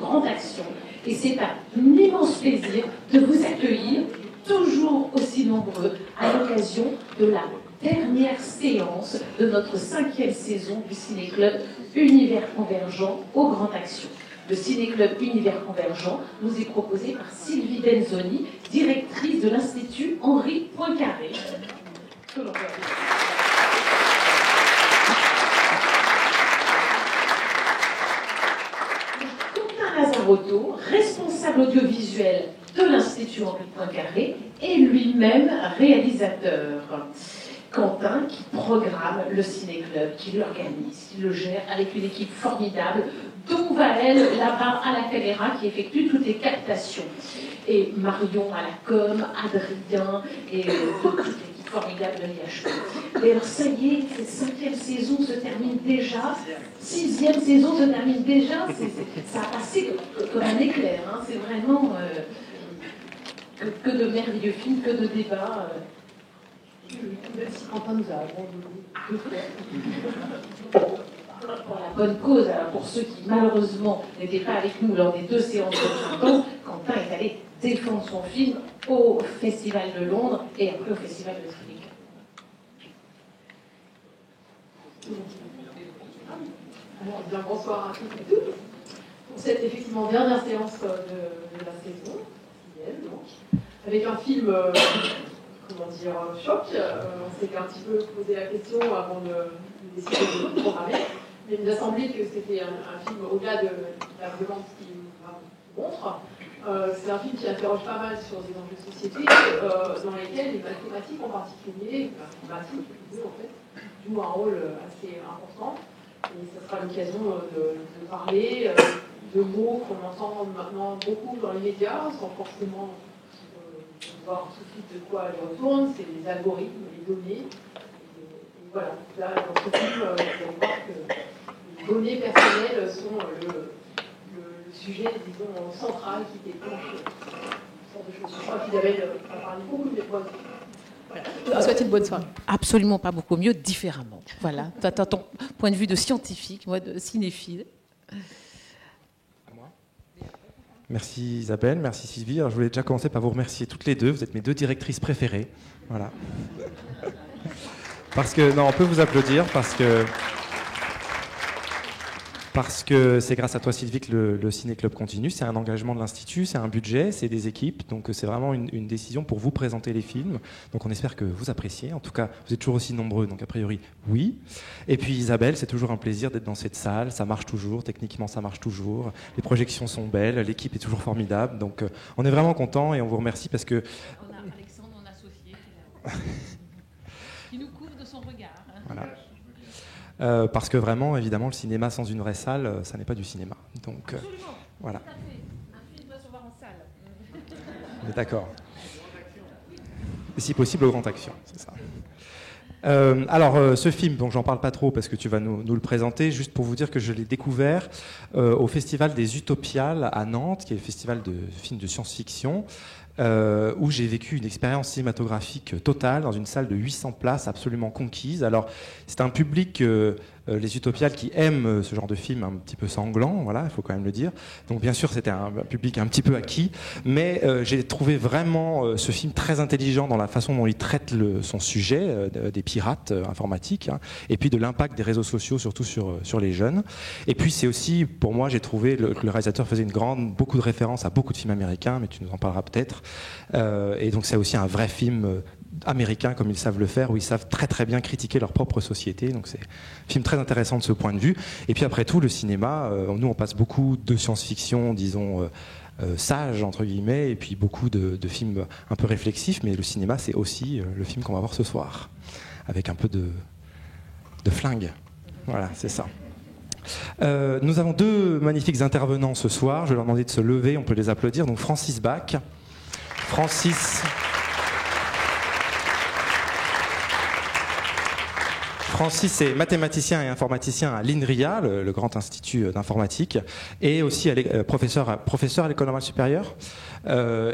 Grande Action. Et c'est un immense plaisir de vous accueillir, toujours aussi nombreux, à l'occasion de la dernière séance de notre 5e saison du Ciné-Club Univers Convergent au Grand Action. Le Ciné-Club Univers Convergent nous est proposé par Sylvie Benzoni, directrice de l'Institut Henri Poincaré. Quentin Lazarotto, responsable audiovisuel de l'Institut Henri Poincaré, est lui-même réalisateur. Quentin qui programme le ciné-club, qui l'organise, qui le gère avec une équipe formidable, dont Vaël là-bas à la caméra qui effectue toutes les captations. Et Marion à la com, Adrien et toute l'équipe formidable de l'IHP. Et alors ça y est, cette 5e saison se termine déjà, 6e saison se termine déjà, ça a passé comme un éclair, hein. C'est vraiment que de merveilleux films, que de débats. Même si Quentin nous a abandonnés 2 fois. Pour la bonne cause, alors pour ceux qui malheureusement n'étaient pas avec nous lors des 2 séances de printemps, Quentin est allé défendre son film au Festival de Londres et après au Festival de Tribeca. Alors, bien, bonsoir à toutes et tous. Pour cette effectivement dernière séance de la saison, donc, avec un film. Comment dire, choc. On s'était un petit peu posé la question avant de décider de le programmer. Mais il nous a semblé que c'était un film au-delà de la violence qu'il montre. C'est un film qui interroge pas mal sur des enjeux de société, dans lesquels les mathématiques en particulier, en fait, jouent un rôle assez important. Et ce sera l'occasion de parler de mots qu'on entend maintenant beaucoup dans les médias, sans forcément voir tout de suite de quoi elle retourne, c'est les algorithmes, les données. Et voilà, là, dans ce film, vous allez voir que les données personnelles sont le sujet, disons, central qui déclenche ce genre de choses. Je crois qu'Isabelle a parlé beaucoup de bonnes. Voilà. Je vous souhaite une bonne soirée. Absolument pas beaucoup mieux, différemment. Voilà, tu as ton point de vue de scientifique, moi de cinéphile. Merci Isabelle, merci Sylvie. Alors, je voulais déjà commencer par vous remercier toutes les deux. Vous êtes mes 2 directrices préférées. Voilà. Parce que, non, on peut vous applaudir parce que c'est grâce à toi Sylvie que le Ciné-Club continue. C'est un engagement de l'Institut, c'est un budget, c'est des équipes. Donc c'est vraiment une décision pour vous présenter les films. Donc on espère que vous appréciez. En tout cas, vous êtes toujours aussi nombreux, donc a priori, oui. Et puis Isabelle, c'est toujours un plaisir d'être dans cette salle. Ça marche toujours, techniquement ça marche toujours. Les projections sont belles, l'équipe est toujours formidable. Donc on est vraiment contents et on vous remercie parce que... On a Alexandre, mon associé, qui nous couvre de son regard. Hein. Voilà. Parce que vraiment, évidemment, le cinéma sans une vraie salle, ça n'est pas du cinéma. Donc, voilà. Tout à fait. Un film doit se voir en salle. On est d'accord. Et si possible, au Grand Action, c'est ça. Alors, ce film, donc j'en parle pas trop parce que tu vas nous le présenter, juste pour vous dire que je l'ai découvert au Festival des Utopiales à Nantes, qui est le festival de films de science-fiction. Où j'ai vécu une expérience cinématographique totale dans une salle de 800 places absolument conquise. Alors, c'est un public, les Utopiales, qui aiment ce genre de film un petit peu sanglant, voilà, il faut quand même le dire. Donc, bien sûr, c'était un public un petit peu acquis, mais j'ai trouvé vraiment ce film très intelligent dans la façon dont il traite son sujet, des pirates informatiques, hein, et puis de l'impact des réseaux sociaux, surtout sur les jeunes. Et puis, c'est aussi, pour moi, j'ai trouvé que le réalisateur faisait beaucoup de références à beaucoup de films américains, mais tu nous en parleras peut-être. Et donc c'est aussi un vrai film américain comme ils savent le faire, où ils savent très très bien critiquer leur propre société. Donc c'est un film très intéressant de ce point de vue. Et puis après tout, le cinéma, nous on passe beaucoup de science-fiction, disons sage entre guillemets, et puis beaucoup de films un peu réflexifs, mais le cinéma c'est aussi le film qu'on va voir ce soir, avec un peu de flingue. Voilà, c'est ça. Nous avons 2 magnifiques intervenants ce soir. Je vais leur demander de se lever, on peut les applaudir. Donc Francis Bach. Francis est mathématicien et informaticien à l'INRIA, le grand institut d'informatique, et aussi professeur à l'École normale supérieure.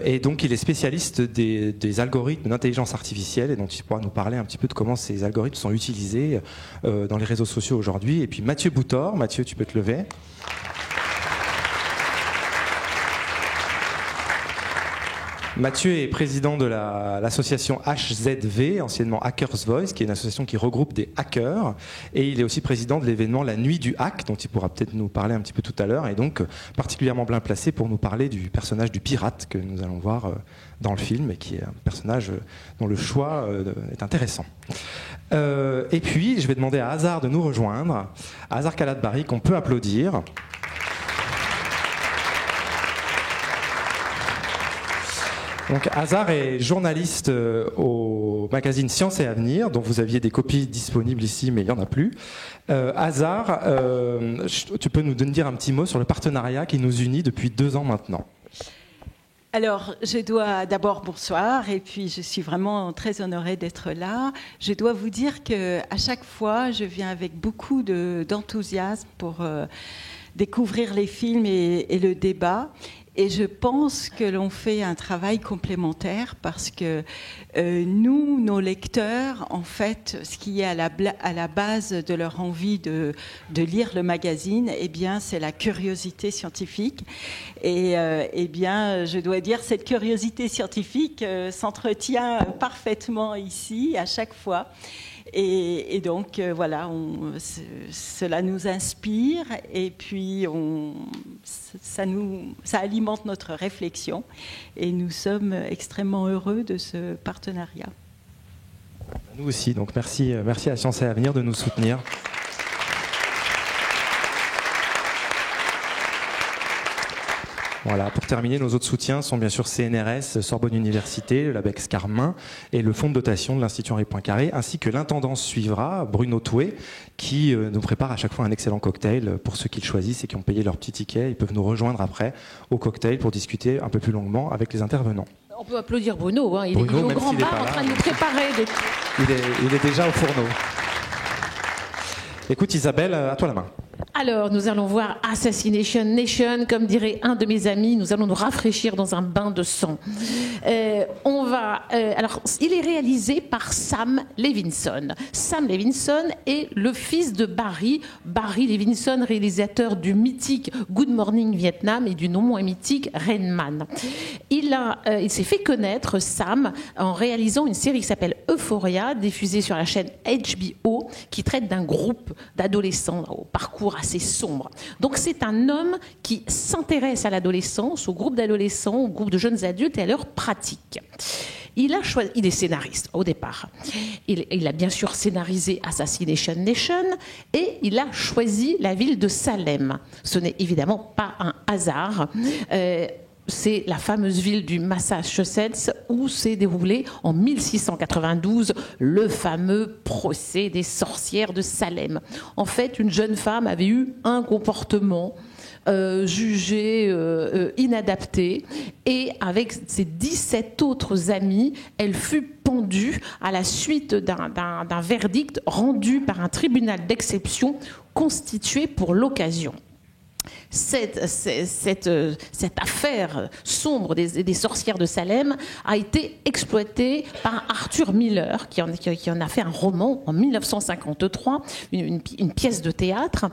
Et donc il est spécialiste des algorithmes d'intelligence artificielle, et dont il pourra nous parler un petit peu de comment ces algorithmes sont utilisés dans les réseaux sociaux aujourd'hui. Et puis Mathieu Boutor. Mathieu, tu peux te lever. Mathieu est président de l'association HZV, anciennement Hackers Voice, qui est une association qui regroupe des hackers. Et il est aussi président de l'événement La Nuit du Hack, dont il pourra peut-être nous parler un petit peu tout à l'heure. Et donc particulièrement bien placé pour nous parler du personnage du pirate que nous allons voir dans le film, et qui est un personnage dont le choix est intéressant. Et puis, je vais demander à Hazar de nous rejoindre. Hazar Kalatbari, qu'on peut applaudir. Donc, Hazar est journaliste au magazine Science et Avenir, dont vous aviez des copies disponibles ici, mais il n'y en a plus. Hazar, tu peux nous dire un petit mot sur le partenariat qui nous unit depuis 2 ans maintenant. Alors, je dois d'abord bonsoir, et puis je suis vraiment très honorée d'être là. Je dois vous dire qu'à chaque fois, je viens avec beaucoup d'enthousiasme pour découvrir les films et le débat. Et je pense que l'on fait un travail complémentaire parce que nous, nos lecteurs, en fait, ce qui est à la base de leur envie de lire le magazine, eh bien, c'est la curiosité scientifique. Et eh bien, je dois dire, cette curiosité scientifique s'entretient parfaitement ici, à chaque fois. Et donc, voilà, cela nous inspire et puis ça alimente notre réflexion. Et nous sommes extrêmement heureux de ce partenariat. Nous aussi, donc merci à Science et Avenir de nous soutenir. Voilà, pour terminer, nos autres soutiens sont bien sûr CNRS, Sorbonne Université, le Labex Carmin et le fonds de dotation de l'Institut Henri Poincaré, ainsi que l'intendance suivra, Bruno Toué, qui nous prépare à chaque fois un excellent cocktail pour ceux qui le choisissent et qui ont payé leur petit ticket. Ils peuvent nous rejoindre après au cocktail pour discuter un peu plus longuement avec les intervenants. On peut applaudir Bruno, hein. Il Bruno, est au grand bar en train de nous préparer. Il est déjà au fourneau. Écoute Isabelle, à toi la main. Alors, nous allons voir Assassination Nation, comme dirait un de mes amis, nous allons nous rafraîchir dans un bain de sang. Alors, il est réalisé par Sam Levinson. Sam Levinson est le fils de Barry Levinson, réalisateur du mythique Good Morning Vietnam et du non moins mythique Rain Man. Il s'est fait connaître, Sam, en réalisant une série qui s'appelle Euphoria, diffusée sur la chaîne HBO, qui traite d'un groupe d'adolescents au parcours assez sombre. Donc c'est un homme qui s'intéresse à l'adolescence, au groupe d'adolescents, au groupe de jeunes adultes et à leurs pratiques. Il est scénariste au départ. Il a bien sûr scénarisé Assassination Nation et il a choisi la ville de Salem. Ce n'est évidemment pas un hasard. C'est la fameuse ville du Massachusetts où s'est déroulé en 1692 le fameux procès des sorcières de Salem. En fait, une jeune femme avait eu un comportement jugé inadapté et avec ses 17 autres amis, elle fut pendue à la suite d'un verdict rendu par un tribunal d'exception constitué pour l'occasion. Cette affaire sombre des sorcières de Salem a été exploitée par Arthur Miller, qui en a fait un roman en 1953, une pièce de théâtre.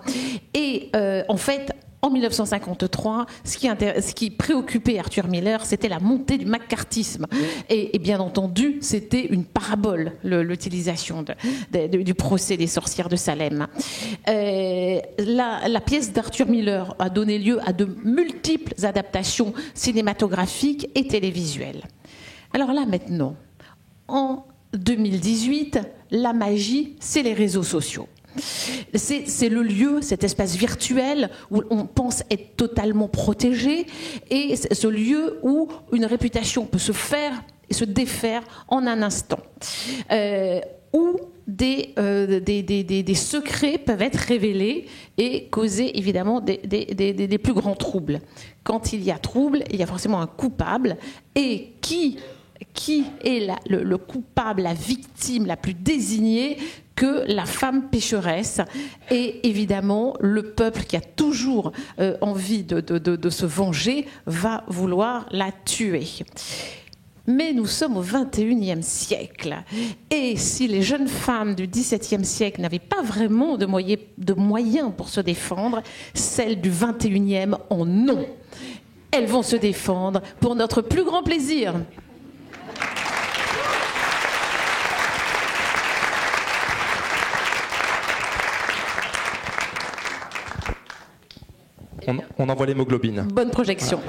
Et en fait, en 1953, ce qui préoccupait Arthur Miller, c'était la montée du macartisme. Et bien entendu, c'était une parabole, l'utilisation du procès des sorcières de Salem. La pièce d'Arthur Miller a donné lieu à de multiples adaptations cinématographiques et télévisuelles. Alors là, maintenant, en 2018, la magie, c'est les réseaux sociaux. C'est le lieu, cet espace virtuel où on pense être totalement protégé et c'est ce lieu où une réputation peut se faire et se défaire en un instant. Où des secrets peuvent être révélés et causer évidemment des plus grands troubles. Quand il y a trouble, il y a forcément un coupable et qui est le coupable, la victime la plus désignée que la femme pécheresse et évidemment le peuple qui a toujours envie de se venger va vouloir la tuer. Mais nous sommes au XXIe siècle et si les jeunes femmes du XVIIe siècle n'avaient pas vraiment de moyens pour se défendre, celles du XXIe en ont. Elles vont se défendre pour notre plus grand plaisir. On envoie l'hémoglobine. Bonne projection.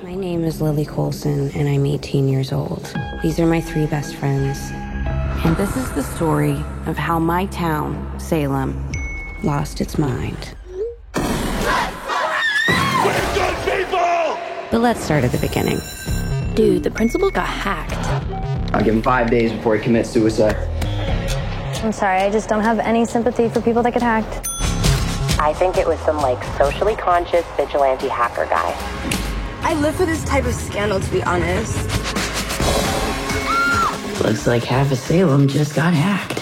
My name is Lily Colson, and I'm 18 years old. These are my 3 best friends. And this is the story of how my town, Salem, lost its mind. We're good people! But let's start at the beginning. Dude, the principal got hacked. I'll give him 5 days before he commits suicide. I'm sorry, I just don't have any sympathy for people that get hacked. I think it was some, socially conscious vigilante hacker guy. I live for this type of scandal, to be honest. Looks like half of Salem just got hacked.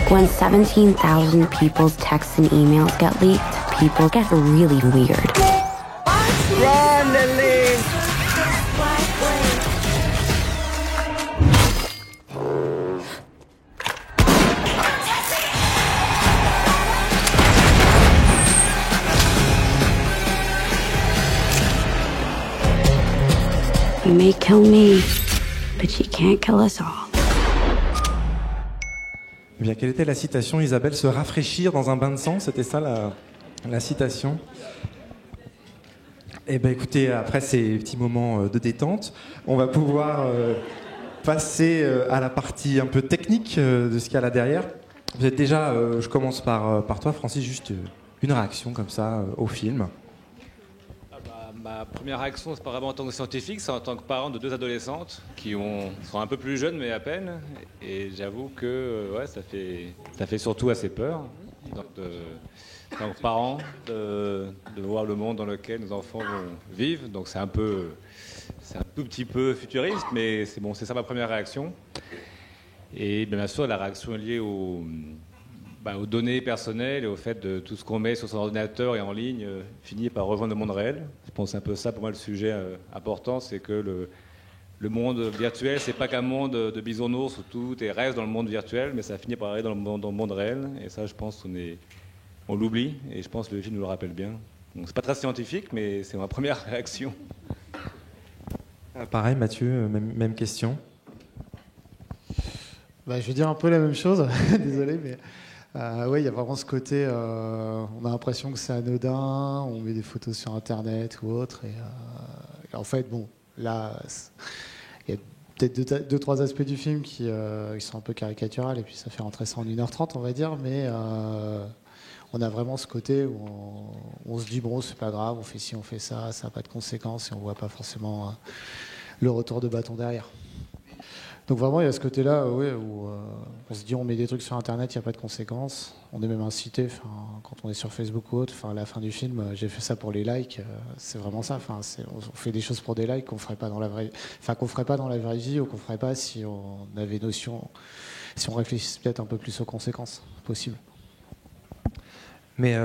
When 17,000 people's texts and emails get leaked, people get really weird. Run, Lily! You may kill me, but you can't kill us all. Eh bien, quelle était la citation, Isabelle? Se rafraîchir dans un bain de sang, c'était ça la citation? Eh bien, écoutez, après ces petits moments de détente, on va pouvoir passer à la partie un peu technique de ce qu'il y a là derrière. Vous êtes déjà, je commence par toi, Francis, juste une réaction comme ça au film. Ma première réaction, c'est pas vraiment en tant que scientifique, c'est en tant que parent de 2 adolescentes qui sont un peu plus jeunes, mais à peine. Et j'avoue que ça fait surtout assez peur. Donc, en tant que parent, de voir le monde dans lequel nos enfants vivent. Donc c'est un tout petit peu futuriste, mais c'est bon, c'est ça ma première réaction. Et bien sûr, la réaction est liée aux données personnelles et au fait de tout ce qu'on met sur son ordinateur et en ligne finit par rejoindre le monde réel. Je pense que c'est un peu ça pour moi le sujet important, c'est que le monde virtuel, c'est pas qu'un monde de bisounours où tout reste dans le monde virtuel, mais ça finit par arriver dans le monde réel. Et ça, je pense qu'on l'oublie, et je pense que le film nous le rappelle bien. Donc, c'est pas très scientifique, mais c'est ma première réaction. Pareil, Mathieu, même question. Je vais dire un peu la même chose, désolé, mais... oui, il y a vraiment ce côté, on a l'impression que c'est anodin, on met des photos sur Internet ou autre. Et en fait, bon, là, il y a peut-être 2-3 aspects du film qui sont un peu caricaturales, et puis ça fait rentrer ça en 1h30, on va dire, mais on a vraiment ce côté où on se dit, bon, c'est pas grave, on fait ci, on fait ça, ça n'a pas de conséquences, et on voit pas forcément le retour de bâton derrière. Donc vraiment, il y a ce côté-là où on se dit on met des trucs sur Internet, il n'y a pas de conséquences. On est même incité, quand on est sur Facebook ou autre, à la fin du film, j'ai fait ça pour les likes, c'est vraiment ça. On fait des choses pour des likes qu'on ne ferait pas dans la vraie vie ou qu'on ne ferait pas si on avait notion, si on réfléchissait peut-être un peu plus aux conséquences possibles. Mais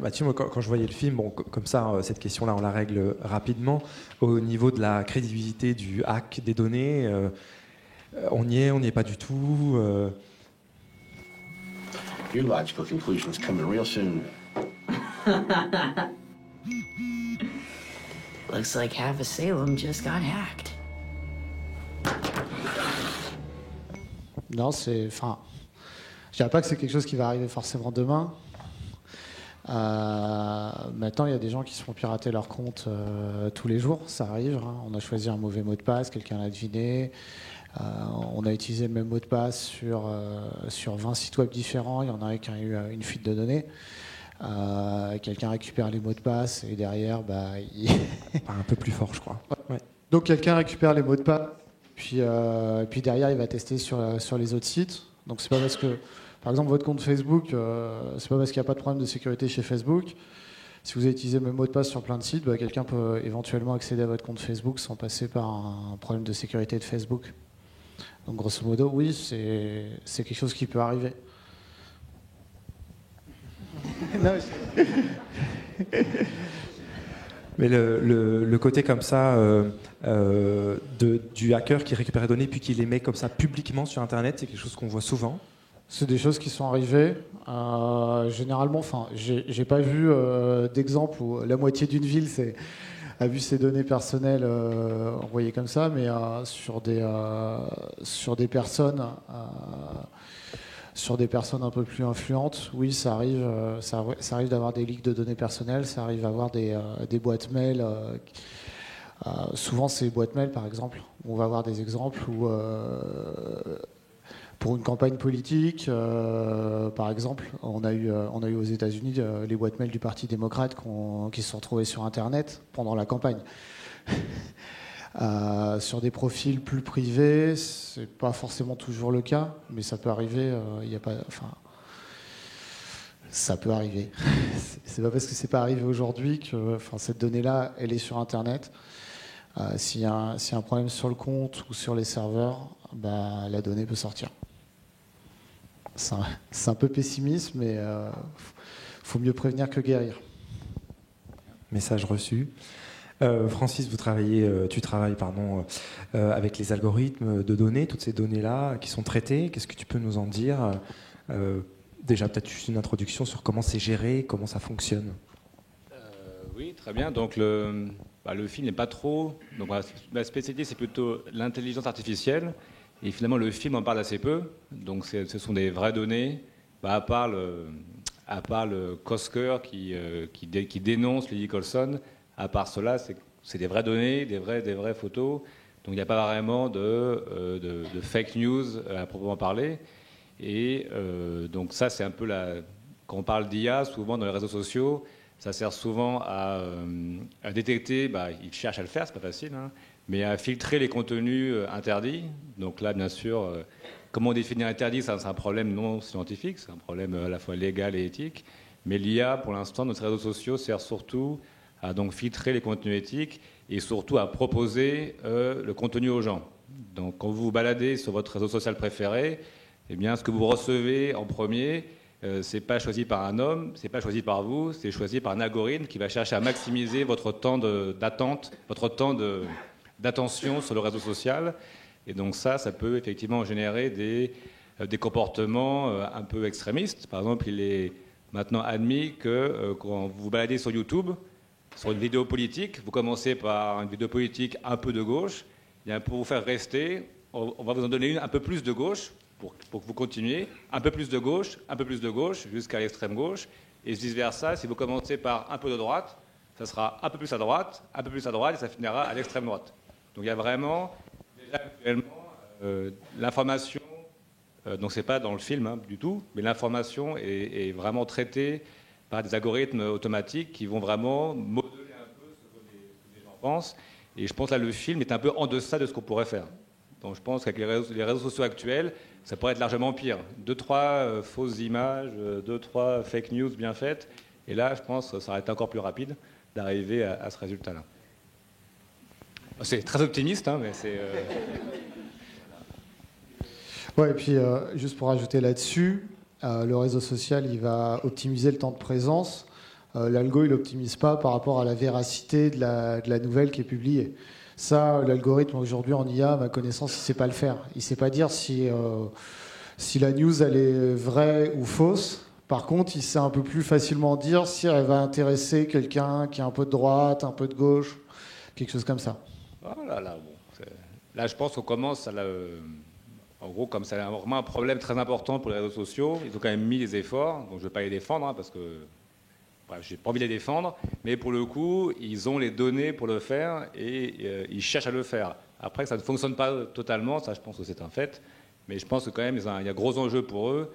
Mathieu, moi, quand je voyais le film, bon, comme ça, cette question-là, on la règle rapidement. Au niveau de la crédibilité du hack des données... on n'y est pas du tout. Your logical conclusion's coming real soon. Looks like half of Salem just got hacked. Non, je dirais pas que c'est quelque chose qui va arriver forcément demain. Maintenant, il y a des gens qui se font pirater leur compte tous les jours, ça arrive. Hein. On a choisi un mauvais mot de passe, quelqu'un l'a deviné. On a utilisé le même mot de passe sur 20 sites web différents. Il y en a un qui a eu une fuite de données. Quelqu'un récupère les mots de passe et derrière, un peu plus fort, je crois. Ouais. Donc quelqu'un récupère les mots de passe, puis derrière, il va tester sur les autres sites. Donc c'est pas parce que, par exemple, votre compte Facebook, c'est pas parce qu'il n'y a pas de problème de sécurité chez Facebook. Si vous avez utilisé le même mot de passe sur plein de sites, quelqu'un peut éventuellement accéder à votre compte Facebook sans passer par un problème de sécurité de Facebook. Donc grosso modo, oui, c'est quelque chose qui peut arriver. Mais le côté comme ça du hacker qui récupère les données puis qui les met comme ça publiquement sur Internet, c'est quelque chose qu'on voit souvent. C'est des choses qui sont arrivées. Généralement, j'ai pas vu d'exemple où la moitié d'une ville a vu ses données personnelles envoyées comme ça, mais sur des personnes un peu plus influentes, oui, ça arrive d'avoir des leaks de données personnelles, ça arrive d'avoir des boîtes mail. Souvent, c'est les boîtes mail, par exemple. On va avoir des exemples où pour une campagne politique, par exemple, on a eu aux États-Unis les boîtes mail du Parti démocrate qui se sont retrouvées sur Internet pendant la campagne. Sur des profils plus privés, c'est pas forcément toujours le cas, mais ça peut arriver. Ça peut arriver. C'est pas parce que c'est pas arrivé aujourd'hui que, cette donnée-là, elle est sur Internet. S'il y a un problème sur le compte ou sur les serveurs, la donnée peut sortir. C'est un peu pessimiste, mais faut mieux prévenir que guérir. Message reçu. Francis, tu travailles avec les algorithmes de données, toutes ces données-là qui sont traitées. Qu'est-ce que tu peux nous en dire Déjà, peut-être juste une introduction sur comment c'est géré, comment ça fonctionne. Oui, très bien. Donc le film n'est pas trop... Donc la spécialité, c'est plutôt l'intelligence artificielle. Et finalement, le film en parle assez peu. Donc ce sont des vraies données, à part le Kosker qui dénonce Lily Colson. À part cela, c'est des vraies données, des vraies photos. Donc il n'y a pas vraiment de fake news à proprement parler. Et donc ça, c'est un peu quand on parle d'IA, souvent dans les réseaux sociaux, ça sert souvent à détecter, ils cherchent à le faire, c'est pas facile, hein, mais à filtrer les contenus interdits. Donc là, bien sûr, comment on définit interdit, c'est un problème non scientifique, c'est un problème à la fois légal et éthique. Mais l'IA, pour l'instant, dans ces réseaux sociaux, sert surtout à donc filtrer les contenus éthiques et surtout à proposer le contenu aux gens. Donc quand vous vous baladez sur votre réseau social préféré, eh bien, ce que vous recevez en premier, c'est pas choisi par un homme, c'est pas choisi par vous, c'est choisi par un algorithme qui va chercher à maximiser votre temps d'attente, votre temps d'attention sur le réseau social. Et donc ça peut effectivement générer des comportements un peu extrémistes. Par exemple, il est maintenant admis que quand vous vous baladez sur YouTube, sur une vidéo politique, vous commencez par une vidéo politique un peu de gauche, et bien pour vous faire rester, on va vous en donner une un peu plus de gauche, pour que vous continuiez, un peu plus de gauche, jusqu'à l'extrême gauche, et vice-versa, si vous commencez par un peu de droite, ça sera un peu plus à droite, et ça finira à l'extrême droite. Donc il y a vraiment, déjà actuellement, l'information, donc c'est pas dans le film du tout, mais l'information est vraiment traitée par des algorithmes automatiques qui vont vraiment modeler un peu ce que les gens pensent. Et je pense que là, le film est un peu en deçà de ce qu'on pourrait faire. Donc je pense qu'avec les réseaux sociaux actuels, ça pourrait être largement pire. 2-3 fausses images, 2-3 fake news bien faites. Et là, je pense que ça aurait été encore plus rapide d'arriver à ce résultat-là. C'est très optimiste, mais c'est... Ouais, et puis, juste pour ajouter là-dessus, le réseau social, il va optimiser le temps de présence. L'algo, il n'optimise pas par rapport à la véracité de la nouvelle qui est publiée. Ça, l'algorithme, aujourd'hui, en IA, à ma connaissance, il ne sait pas le faire. Il ne sait pas dire si la news, elle est vraie ou fausse. Par contre, il sait un peu plus facilement dire si elle va intéresser quelqu'un qui est un peu de droite, un peu de gauche, quelque chose comme ça. Oh là là, bon. Là, je pense qu'on commence à En gros, comme c'est vraiment un problème très important pour les réseaux sociaux, ils ont quand même mis des efforts. Donc je ne vais pas les défendre, parce que je n'ai pas envie de les défendre. Mais pour le coup, ils ont les données pour le faire et ils cherchent à le faire. Après, ça ne fonctionne pas totalement, ça je pense que c'est un fait. Mais je pense que quand même, il y a gros enjeux pour eux,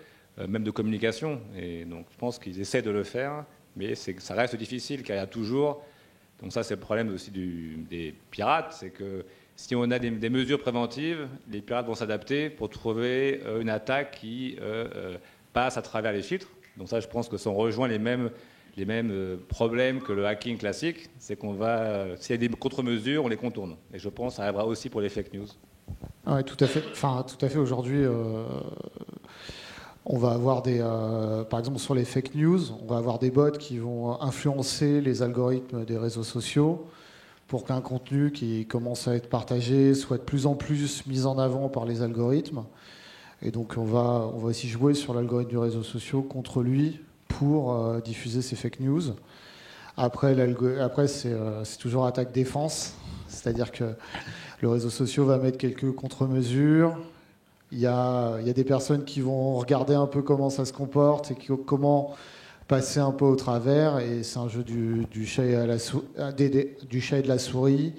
même de communication. Et donc je pense qu'ils essaient de le faire, mais ça reste difficile, car il y a toujours... Donc ça, c'est le problème aussi des pirates, c'est que si on a des mesures préventives, les pirates vont s'adapter pour trouver une attaque qui passe à travers les filtres. Donc ça, je pense que ça rejoint les mêmes problèmes que le hacking classique. C'est qu'on va, s'il y a des contre-mesures, on les contourne. Et je pense que ça arrivera aussi pour les fake news. Oui, tout à fait. Enfin, tout à fait. Aujourd'hui, on va avoir par exemple, sur les fake news, on va avoir des bots qui vont influencer les algorithmes des réseaux sociaux pour qu'un contenu qui commence à être partagé soit de plus en plus mis en avant par les algorithmes. Et donc on va aussi jouer sur l'algorithme du réseau social contre lui pour diffuser ces fake news. Après c'est toujours attaque-défense, c'est-à-dire que le réseau social va mettre quelques contre-mesures. Il y a des personnes qui vont regarder un peu comment ça se comporte et comment passer un peu au travers. Et c'est un jeu du chat et de la souris.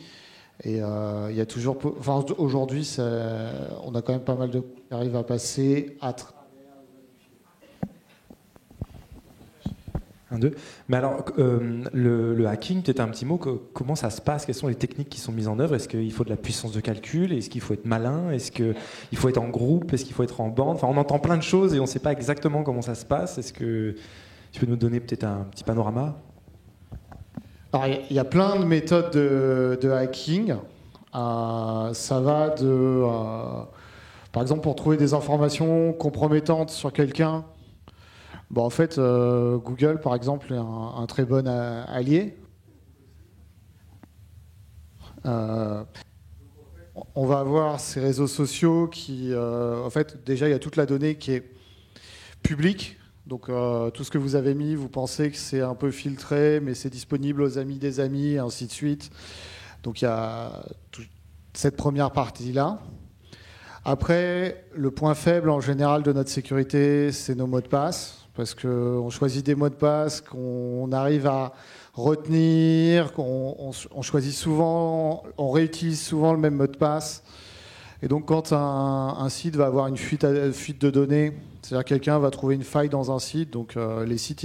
Et il y a toujours... Enfin, aujourd'hui, on a quand même pas mal de qui arrivent à passer à travers. Mais alors, le hacking, peut-être un petit mot, comment ça se passe? Quelles sont les techniques qui sont mises en œuvre? Est-ce qu'il faut de la puissance de calcul? Est-ce qu'il faut être malin? Est-ce qu'il faut être en groupe? Est-ce qu'il faut être en bande? Enfin, on entend plein de choses et on ne sait pas exactement comment ça se passe. Est-ce que tu peux nous donner peut-être un petit panorama? Alors, il y a plein de méthodes de hacking. Ça va de... par exemple, pour trouver des informations compromettantes sur quelqu'un, en fait, Google, par exemple, est un très bon allié. On va avoir ces réseaux sociaux qui... en fait, déjà, il y a toute la donnée qui est publique. Donc, tout ce que vous avez mis, vous pensez que c'est un peu filtré, mais c'est disponible aux amis des amis, et ainsi de suite. Donc, il y a cette première partie-là. Après, le point faible, en général, de notre sécurité, c'est nos mots de passe. Parce qu'on choisit des mots de passe qu'on arrive à retenir, on choisit souvent, on réutilise souvent le même mot de passe. Et donc quand un site va avoir une fuite de données, c'est-à-dire quelqu'un va trouver une faille dans un site, donc les sites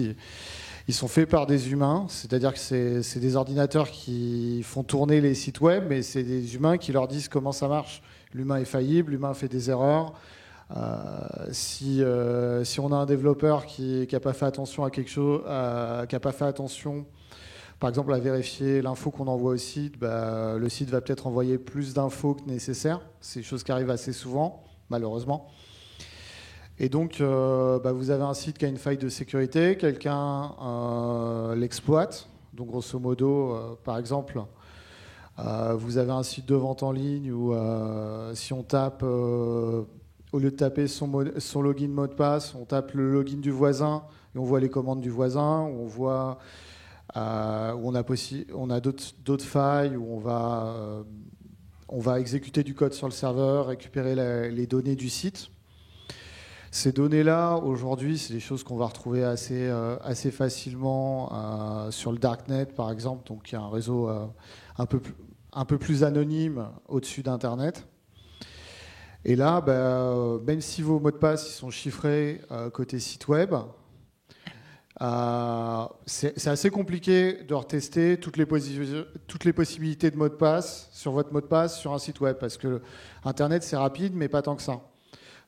ils sont faits par des humains, c'est-à-dire que c'est des ordinateurs qui font tourner les sites web, mais c'est des humains qui leur disent comment ça marche. L'humain est faillible, l'humain fait des erreurs. Si on a un développeur qui n'a pas fait attention à quelque chose, qui n'a pas fait attention, par exemple, à vérifier l'info qu'on envoie au site, le site va peut-être envoyer plus d'infos que nécessaire. C'est des choses qui arrivent assez souvent, malheureusement. Et donc, vous avez un site qui a une faille de sécurité, quelqu'un l'exploite. Donc, grosso modo, par exemple, vous avez un site de vente en ligne où si on tape... au lieu de taper son login mot de passe, on tape le login du voisin et on voit les commandes du voisin, où on voit où on a d'autres failles, où on va exécuter du code sur le serveur, récupérer les données du site. Ces données-là, aujourd'hui, c'est des choses qu'on va retrouver assez facilement sur le Darknet, par exemple, donc il y a un réseau un peu plus anonyme au-dessus d'Internet. Et là, même si vos mots de passe ils sont chiffrés côté site web, c'est assez compliqué de retester toutes les possibilités de mots de passe sur votre mot de passe sur un site web, parce que Internet, c'est rapide, mais pas tant que ça.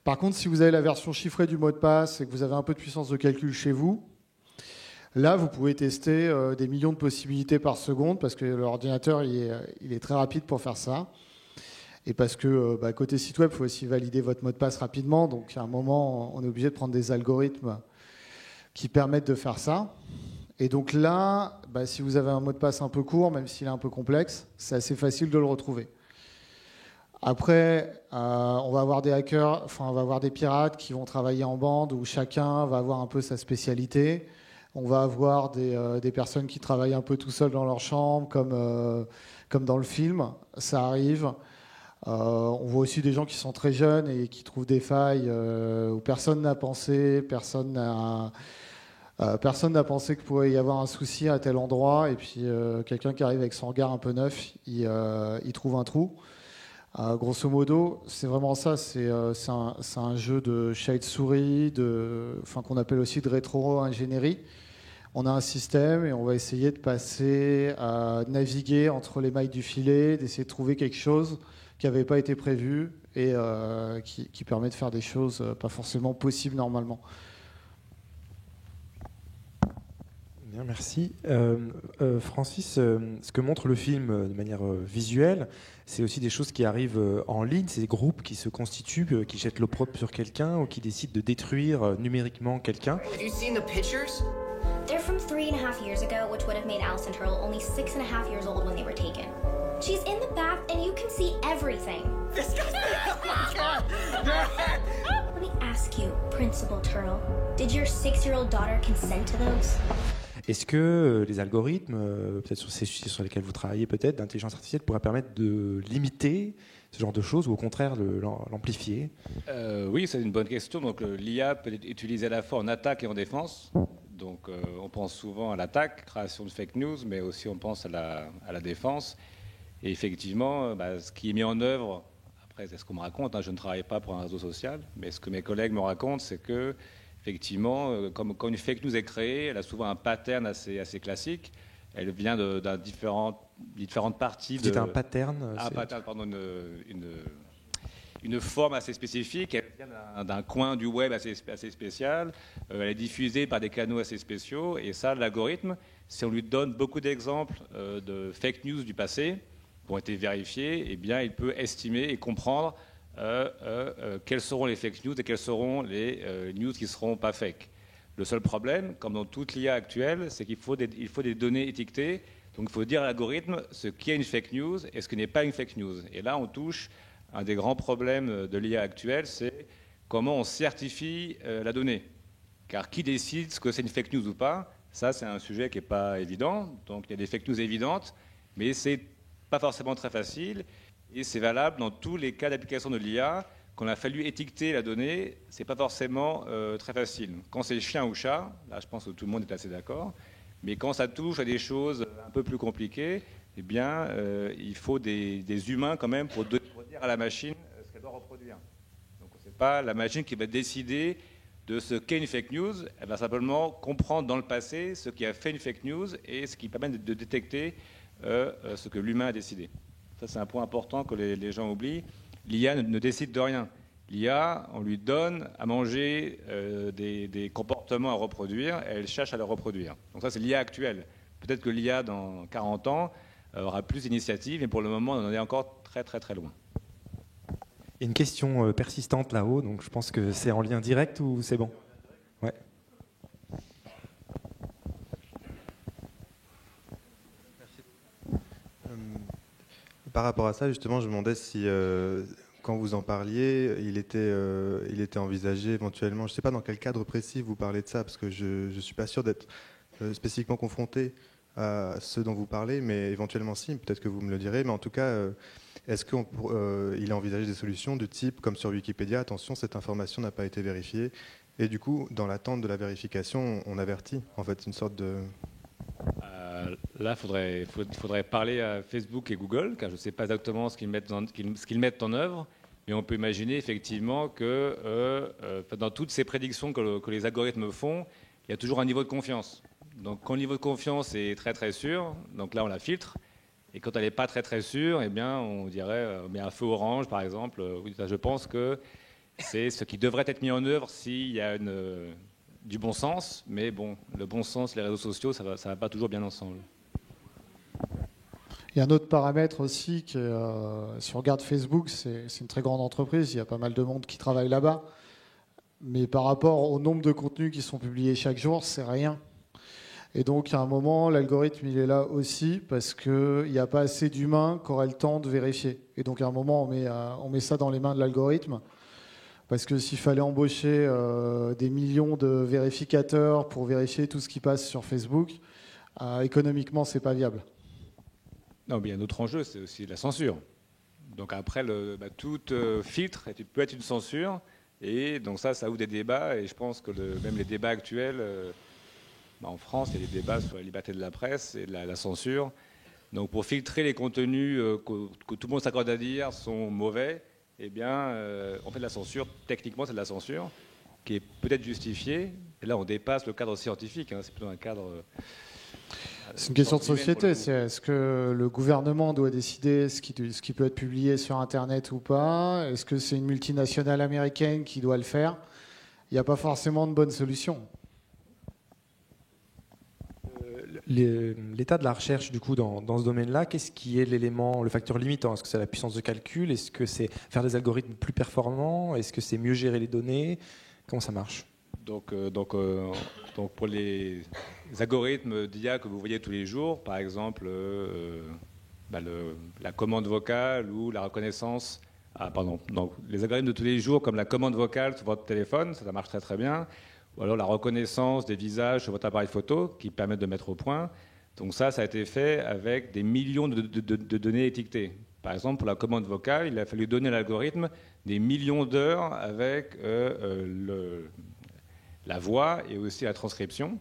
Par contre, si vous avez la version chiffrée du mot de passe et que vous avez un peu de puissance de calcul chez vous, là, vous pouvez tester des millions de possibilités par seconde, parce que l'ordinateur, il est très rapide pour faire ça. Et parce que côté site web, il faut aussi valider votre mot de passe rapidement. Donc, à un moment, on est obligé de prendre des algorithmes qui permettent de faire ça. Et donc là, si vous avez un mot de passe un peu court, même s'il est un peu complexe, c'est assez facile de le retrouver. Après, on va avoir des hackers, on va avoir des pirates qui vont travailler en bande, où chacun va avoir un peu sa spécialité. On va avoir des personnes qui travaillent un peu tout seuls dans leur chambre, comme dans le film. Ça arrive. On voit aussi des gens qui sont très jeunes et qui trouvent des failles où personne n'a pensé, personne n'a pensé qu'il pourrait y avoir un souci à tel endroit, et puis quelqu'un qui arrive avec son regard un peu neuf, il trouve un trou. Grosso modo, c'est vraiment ça, c'est un jeu de chat et de souris, qu'on appelle aussi de rétro-ingénierie. On a un système et on va essayer de passer à naviguer entre les mailles du filet, d'essayer de trouver quelque chose qui n'avait pas été prévu et qui permet de faire des choses pas forcément possibles normalement. Bien, merci. Francis, ce que montre le film de manière visuelle, c'est aussi des choses qui arrivent en ligne, c'est des groupes qui se constituent, qui jettent l'opprobre sur quelqu'un ou qui décident de détruire numériquement quelqu'un. Have you seen the pictures? They're from 3.5 years ago, which would have made Allison Turtle only 6.5 years old when they were taken. She's in the bath and you can see everything. This guy's... Oh my God! Let me ask you, Principal Turtle, did your 6-year-old daughter consent to those? Est-ce que les algorithmes, peut-être sur ces sujets sur lesquels vous travaillez, peut-être d'intelligence artificielle, pourraient permettre de limiter ce genre de choses ou au contraire l'amplifier? Oui, c'est une bonne question. Donc l'IA peut être utilisée à la fois en attaque et en défense. Donc on pense souvent à l'attaque, création de fake news, mais aussi on pense à la défense. Et effectivement, ce qui est mis en œuvre, après c'est ce qu'on me raconte, je ne travaille pas pour un réseau social, mais ce que mes collègues me racontent, c'est que effectivement, quand une fake news est créée, elle a souvent un pattern assez classique. Elle vient d'un différentes parties. Vous dites un pattern? Un pattern, pardon, une forme assez spécifique. Elle vient d'un coin du web assez spécial. Elle est diffusée par des canaux assez spéciaux. Et ça, l'algorithme, si on lui donne beaucoup d'exemples de fake news du passé qui ont été vérifiés, eh bien, il peut estimer et comprendre quelles seront les fake news et quelles seront les news qui ne seront pas fake. Le seul problème, comme dans toute l'IA actuelle, c'est qu'il faut des données étiquetées. Donc il faut dire à l'algorithme ce qui est une fake news et ce qui n'est pas une fake news. Et là, on touche un des grands problèmes de l'IA actuelle, c'est comment on certifie la donnée. Car qui décide ce que c'est une fake news ou pas? Ça, c'est un sujet qui n'est pas évident. Donc il y a des fake news évidentes, mais ce n'est pas forcément très facile. Et c'est valable dans tous les cas d'application de l'IA. Quand il a fallu étiqueter la donnée, ce n'est pas forcément très facile. Quand c'est chien ou chat, là je pense que tout le monde est assez d'accord, mais quand ça touche à des choses un peu plus compliquées, eh bien, il faut des humains quand même pour dire à la machine ce qu'elle doit reproduire. Donc ce n'est pas la machine qui va décider de ce qu'est une fake news, elle va simplement comprendre dans le passé ce qui a fait une fake news et ce qui permet de détecter ce que l'humain a décidé. Ça, c'est un point important que les gens oublient. L'IA ne décide de rien. L'IA, on lui donne à manger des comportements à reproduire, et elle cherche à les reproduire. Donc ça, c'est l'IA actuelle. Peut-être que l'IA, dans 40 ans, aura plus d'initiatives, mais pour le moment, on en est encore très, très, très loin. Il y a une question persistante là-haut, donc je pense que c'est en lien direct ou c'est bon? Ouais. Par rapport à ça, justement, je me demandais si, quand vous en parliez, il était envisagé éventuellement, je ne sais pas dans quel cadre précis vous parlez de ça, parce que je ne suis pas sûr d'être spécifiquement confronté à ce dont vous parlez, mais éventuellement si, peut-être que vous me le direz, mais en tout cas, est-ce qu'il est envisagé des solutions du type, comme sur Wikipédia, attention, cette information n'a pas été vérifiée, et du coup, dans l'attente de la vérification, on avertit, en fait, une sorte de... Là, il faudrait parler à Facebook et Google, car je ne sais pas exactement ce qu'ils mettent en œuvre, mais on peut imaginer effectivement que dans toutes ces prédictions que les algorithmes font, il y a toujours un niveau de confiance. Donc quand le niveau de confiance est très très sûr, donc là on la filtre, et quand elle n'est pas très très sûre, eh bien on dirait, on met un feu orange par exemple. Oui, je pense que c'est ce qui devrait être mis en œuvre s'il y a du bon sens, mais bon, le bon sens, les réseaux sociaux, ça va pas toujours bien ensemble. Il y a un autre paramètre aussi, si on regarde Facebook, c'est une très grande entreprise, il y a pas mal de monde qui travaille là-bas, mais par rapport au nombre de contenus qui sont publiés chaque jour, c'est rien. Et donc, à un moment, l'algorithme, il est là aussi parce qu'il n'y a pas assez d'humains qui auraient le temps de vérifier. Et donc, à un moment, on met ça dans les mains de l'algorithme. Parce que s'il fallait embaucher des millions de vérificateurs pour vérifier tout ce qui passe sur Facebook, économiquement, c'est pas viable. Non, mais il y a un autre enjeu, c'est aussi la censure. Donc après, tout filtre peut être une censure, et donc ça ouvre des débats, et je pense que même les débats actuels, en France, il y a des débats sur la liberté de la presse et de la censure. Donc pour filtrer les contenus que tout le monde s'accorde à dire sont mauvais, eh bien, en fait, la censure, techniquement, c'est de la censure, qui est peut-être justifiée. Et là, on dépasse le cadre scientifique, c'est plutôt un cadre... c'est une question de société. Est-ce que le gouvernement doit décider ce qui peut être publié sur Internet ou pas? Est-ce que c'est une multinationale américaine qui doit le faire? Il n'y a pas forcément de bonne solution. L'état de la recherche, du coup, dans ce domaine-là, qu'est-ce qui est l'élément, le facteur limitant? Est-ce que c'est la puissance de calcul? Est-ce que c'est faire des algorithmes plus performants? Est-ce que c'est mieux gérer les données? Comment ça marche? Donc pour les algorithmes d'IA que vous voyez tous les jours, par exemple la commande vocale ou la reconnaissance Donc, les algorithmes de tous les jours, comme la commande vocale sur votre téléphone, ça marche très très bien. Ou alors la reconnaissance des visages sur votre appareil photo, qui permettent de mettre au point. Donc ça a été fait avec des millions de données étiquetées. Par exemple, pour la commande vocale, il a fallu donner à l'algorithme des millions d'heures avec la voix et aussi la transcription.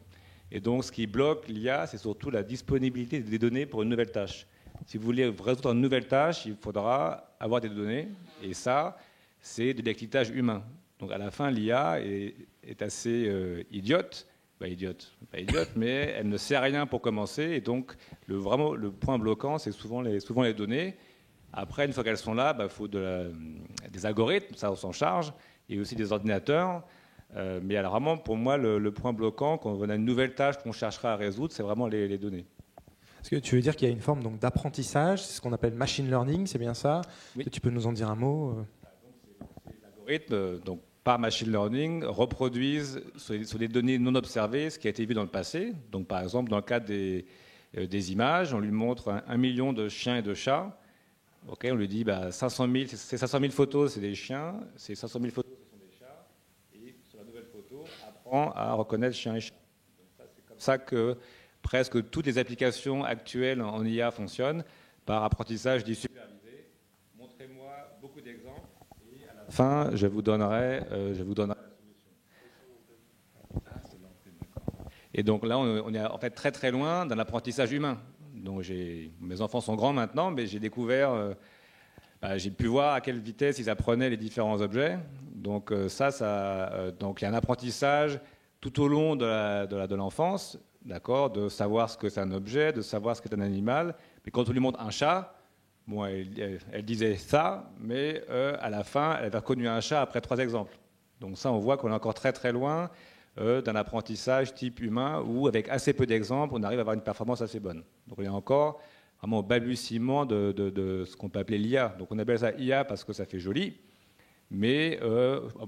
Et donc, ce qui bloque l'IA, c'est surtout la disponibilité des données pour une nouvelle tâche. Si vous voulez résoudre une nouvelle tâche, il faudra avoir des données. Et ça, c'est de l'étiquetage humain. Donc, à la fin, l'IA est assez idiote. Pas idiote, mais elle ne sait rien pour commencer. Et donc, vraiment, le point bloquant, c'est souvent les données. Après, une fois qu'elles sont là, il faut des algorithmes, ça on s'en charge, et aussi des ordinateurs. Mais alors vraiment, pour moi, le point bloquant, quand on a une nouvelle tâche qu'on cherchera à résoudre, c'est vraiment les données. Est-ce que tu veux dire qu'il y a une forme d'apprentissage, c'est ce qu'on appelle machine learning, c'est bien ça? Oui. Tu peux nous en dire un mot? Les algorithmes, donc, par machine learning, reproduisent sur des données non observées ce qui a été vu dans le passé. Donc, par exemple, dans le cas des images, on lui montre 1 million de chiens et de chats. Okay, on lui dit 500 000 photos, c'est des chiens, ces 500 000 photos, ce sont des chats, et sur la nouvelle photo, apprend à reconnaître chien et chat. C'est comme ça que presque toutes les applications actuelles en IA fonctionnent, par apprentissage dit supervisé. Montrez-moi beaucoup d'exemples, et à la fin, je vous donnerai la solution. Et donc là, on est en fait très très loin d'un apprentissage humain. Donc mes enfants sont grands maintenant, mais j'ai découvert, j'ai pu voir à quelle vitesse ils apprenaient les différents objets. Donc donc il y a un apprentissage tout au long de l'enfance, d'accord, de savoir ce que c'est un objet, de savoir ce qu'est un animal. Mais quand on lui montre un chat, bon, elle disait ça, mais à la fin, elle avait reconnu un chat après 3 exemples. Donc ça, on voit qu'on est encore très très loin d'un apprentissage type humain où, avec assez peu d'exemples, on arrive à avoir une performance assez bonne. Donc on est encore vraiment au balbutiement de ce qu'on peut appeler l'IA. Donc on appelle ça IA parce que ça fait joli, mais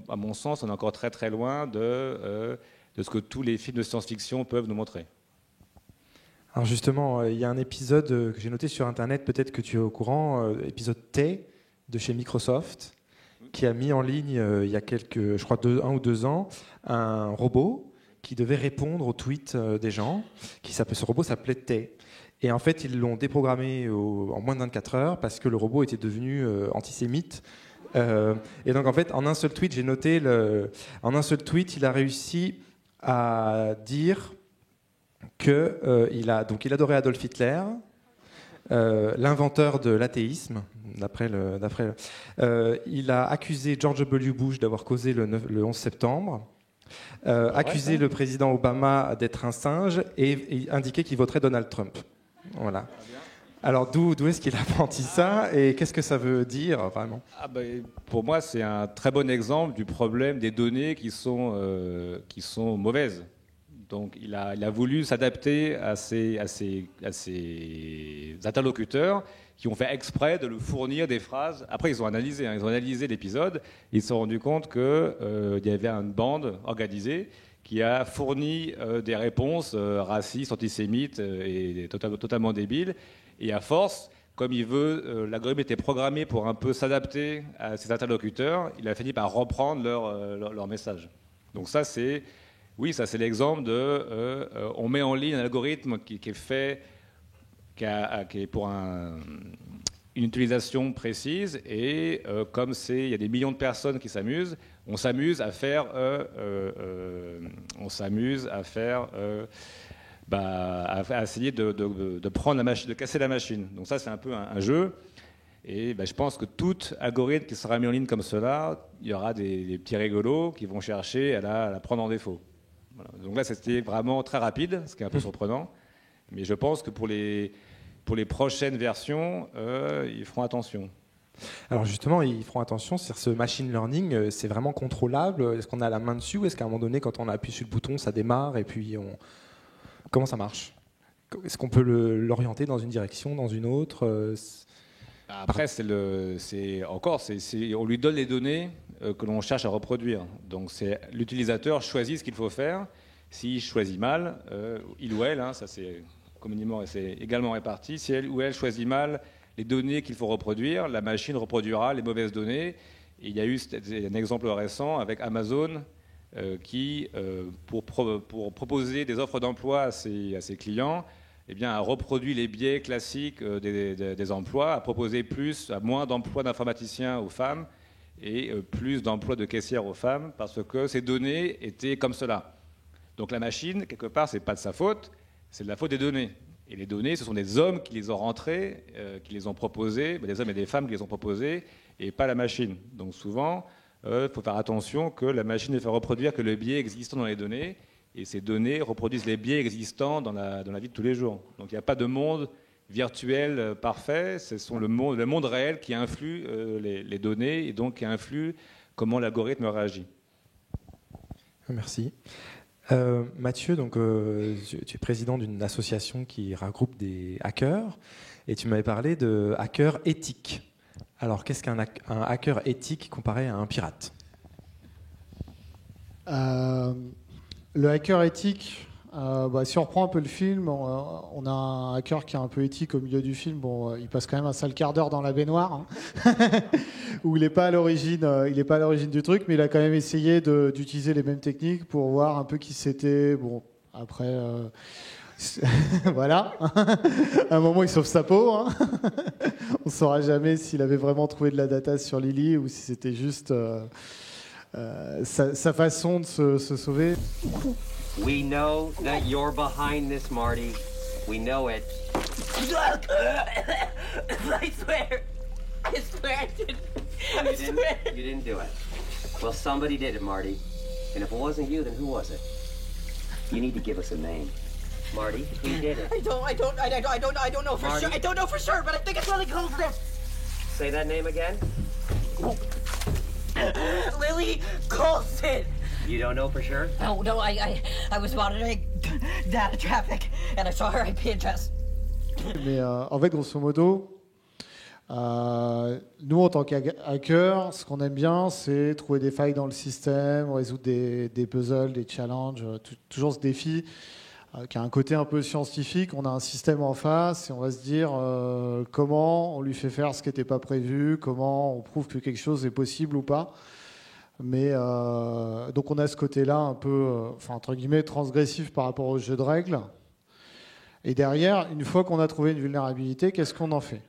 à mon sens, on est encore très très loin de ce que tous les films de science-fiction peuvent nous montrer. Alors justement, il y a un épisode que j'ai noté sur Internet, peut-être que tu es au courant, épisode T de chez Microsoft, qui a mis en ligne il y a je crois 1 ou 2 ans, un robot qui devait répondre aux tweets des gens. Ce robot s'appelait T. Et en fait, ils l'ont déprogrammé en moins de 24 heures parce que le robot était devenu antisémite. Et donc en fait, en un seul tweet, j'ai noté, en un seul tweet, il a réussi à dire qu'il adorait Adolf Hitler, l'inventeur de l'athéisme, il a accusé George W. Bush d'avoir causé le 11 septembre, accusé le président Obama d'être un singe et indiqué qu'il voterait Donald Trump. Voilà. Alors d'où est-ce qu'il a apprenti ça et qu'est-ce que ça veut dire vraiment? Pour moi, c'est un très bon exemple du problème des données qui sont mauvaises. Donc il a voulu s'adapter à ses interlocuteurs qui ont fait exprès de lui fournir des phrases. Après, ils ont analysé l'épisode. Ils se sont rendus compte qu'il y avait une bande organisée qui a fourni des réponses racistes, antisémites et totalement débiles. Et à force, comme l'algorithme était programmé pour un peu s'adapter à ses interlocuteurs, il a fini par reprendre leur message. Donc ça, c'est l'exemple on met en ligne un algorithme qui est fait, qui est pour une utilisation précise, et comme il y a des millions de personnes qui s'amusent, on s'amuse à essayer de prendre la machine, de casser la machine. Donc ça, c'est un peu un jeu. Et je pense que tout algorithme qui sera mis en ligne comme cela, il y aura des petits rigolos qui vont chercher à la prendre en défaut. Voilà. Donc là, c'était vraiment très rapide, ce qui est un peu surprenant. Mais je pense que pour les prochaines versions, ils feront attention. Alors justement, ils feront attention, ce machine learning, c'est vraiment contrôlable? Est-ce qu'on a la main dessus ou est-ce qu'à un moment donné, quand on appuie sur le bouton, ça démarre et puis comment ça marche? Est-ce qu'on peut l'orienter dans une direction, dans une autre? Après, on lui donne les données que l'on cherche à reproduire. Donc l'utilisateur choisit ce qu'il faut faire. S'il choisit mal, il ou elle, ça c'est communément, c'est également réparti. Si elle ou elle choisit mal les données qu'il faut reproduire, la machine reproduira les mauvaises données. Et il y a eu un exemple récent avec Amazon qui, pour proposer des offres d'emploi à ses clients, eh bien, a reproduit les biais classiques des emplois, a proposé moins d'emplois d'informaticiens aux femmes et plus d'emplois de caissières aux femmes, parce que ces données étaient comme cela. Donc la machine, quelque part, ce n'est pas de sa faute, c'est de la faute des données. Et les données, ce sont des hommes qui les ont rentrées, qui les ont proposées, des hommes et des femmes qui les ont proposées, et pas la machine. Donc souvent, il faut faire attention que la machine ne fait reproduire que le biais existant dans les données, et ces données reproduisent les biais existants dans la vie de tous les jours. Donc il n'y a pas de monde virtuel parfait, ce sont le monde réel qui influe les données, et donc qui influe comment l'algorithme réagit. Merci. Mathieu, donc, tu es président d'une association qui regroupe des hackers, et tu m'avais parlé de hackers éthiques. Alors, qu'est-ce qu'un hacker éthique comparé à un pirate ? Le hacker éthique, si on reprend un peu le film, on a un hacker qui est un peu éthique au milieu du film. Bon, il passe quand même un sale quart d'heure dans la baignoire, hein, où il n'est pas à l'origine du truc, mais il a quand même essayé d'utiliser les mêmes techniques pour voir un peu qui c'était. Bon, après, voilà. À un moment, il sauve sa peau. Hein. On ne saura jamais s'il avait vraiment trouvé de la data sur Lily ou si c'était juste sa façon de se sauver. We know that you're behind this, Marty. We know it. I swear I didn't. You didn't do it. Well, somebody did it, Marty. And if it wasn't you, then who was it? You need to give us a name. Marty, who did it? I don't know for Marty? sure. I don't know for sure, but I think it's Lily Colson. Say that name again. Lily Colson. You don't know for sure? No, I was monitoring data traffic, and I saw her IP address. Mais en fait, grosso modo, nous, en tant qu'hackers, ce qu'on aime bien, c'est trouver des failles dans le système, résoudre des puzzles, des challenges, toujours ce défi qui a un côté un peu scientifique. On a un système en face et on va se dire comment on lui fait faire ce qui n'était pas prévu, comment on prouve que quelque chose est possible ou pas. Mais donc on a ce côté-là un peu, entre guillemets, transgressif par rapport au jeu de règles. Et derrière, une fois qu'on a trouvé une vulnérabilité, qu'est-ce qu'on en fait ?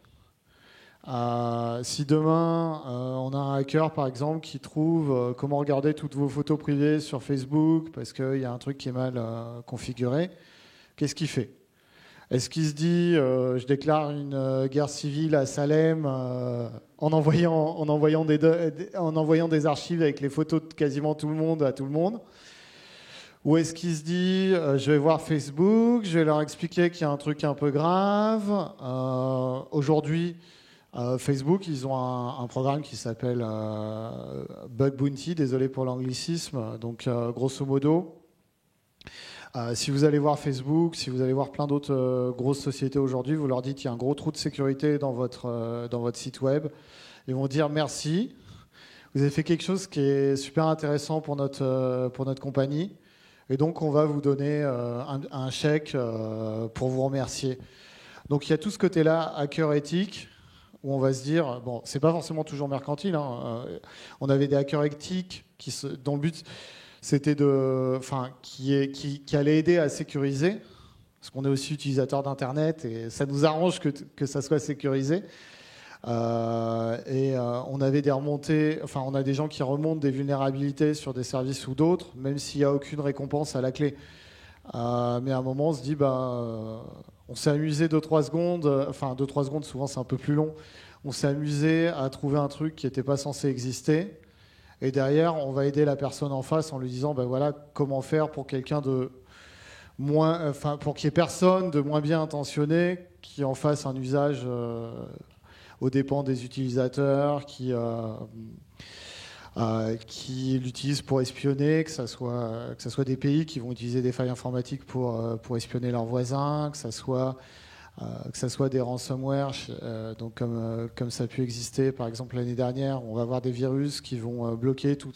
Si demain, on a un hacker, par exemple, qui trouve comment regarder toutes vos photos privées sur Facebook parce qu'il y a un truc qui est mal configuré, qu'est-ce qu'il fait ? Est-ce qu'il se dit je déclare une guerre civile à Salem en envoyant des archives avec les photos de quasiment tout le monde à tout le monde ? Ou est-ce qu'il se dit je vais voir Facebook, je vais leur expliquer qu'il y a un truc un peu grave. Aujourd'hui, Facebook, ils ont un programme qui s'appelle Bug Bounty, désolé pour l'anglicisme. Donc grosso modo, si vous allez voir Facebook, si vous allez voir plein d'autres grosses sociétés aujourd'hui, vous leur dites qu'il y a un gros trou de sécurité dans votre site web. Ils vont dire merci, vous avez fait quelque chose qui est super intéressant pour notre compagnie. Et donc, on va vous donner un chèque pour vous remercier. Donc, il y a tout ce côté-là, hacker éthique, où on va se dire, bon, c'est pas forcément toujours mercantile. Hein, on avait des hackers éthiques dont le but, c'était qui allait aider à sécuriser, parce qu'on est aussi utilisateur d'Internet et ça nous arrange que ça soit sécurisé. On avait des remontées, on a des gens qui remontent des vulnérabilités sur des services ou d'autres, même s'il n'y a aucune récompense à la clé. Mais à un moment, on se dit, on s'est amusé 2-3 secondes, 2-3 secondes, souvent c'est un peu plus long, on s'est amusé à trouver un truc qui n'était pas censé exister, et derrière, on va aider la personne en face en lui disant, voilà, comment faire pour quelqu'un de moins, pour qu'il n'y ait personne de moins bien intentionné qui en fasse un usage aux dépens des utilisateurs, qui l'utilisent pour espionner, que ça soit des pays qui vont utiliser des failles informatiques pour espionner leurs voisins, que ça soit des ransomware, donc comme ça a pu exister par exemple l'année dernière. On va avoir des virus qui vont bloquer tout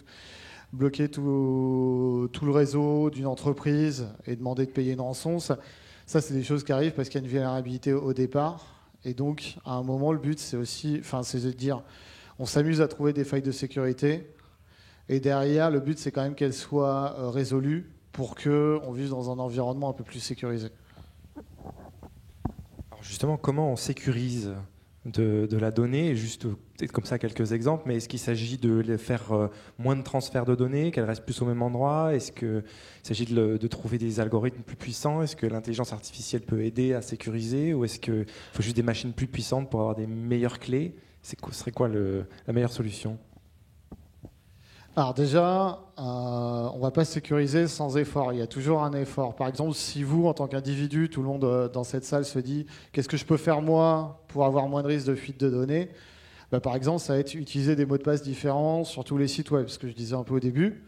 le réseau d'une entreprise et demander de payer une rançon. Ça c'est des choses qui arrivent parce qu'il y a une vulnérabilité au départ. Et donc, à un moment, le but, c'est aussi, c'est de dire, on s'amuse à trouver des failles de sécurité. Et derrière, le but, c'est quand même qu'elles soient résolues pour qu'on vive dans un environnement un peu plus sécurisé. Alors justement, comment on sécurise de la donnée? Juste peut-être comme ça quelques exemples, mais est-ce qu'il s'agit de faire moins de transferts de données, qu'elles restent plus au même endroit? Est-ce qu'il s'agit de trouver des algorithmes plus puissants? Est-ce que l'intelligence artificielle peut aider à sécuriser? Ou est-ce qu'il faut juste des machines plus puissantes pour avoir des meilleures clés? Ce serait quoi la meilleure solution? Alors déjà, on ne va pas sécuriser sans effort. Il y a toujours un effort. Par exemple, si vous, en tant qu'individu, tout le monde dans cette salle se dit « Qu'est-ce que je peux faire moi pour avoir moins de risques de fuite de données ?» Par exemple, ça va être utiliser des mots de passe différents sur tous les sites web, ce que je disais un peu au début.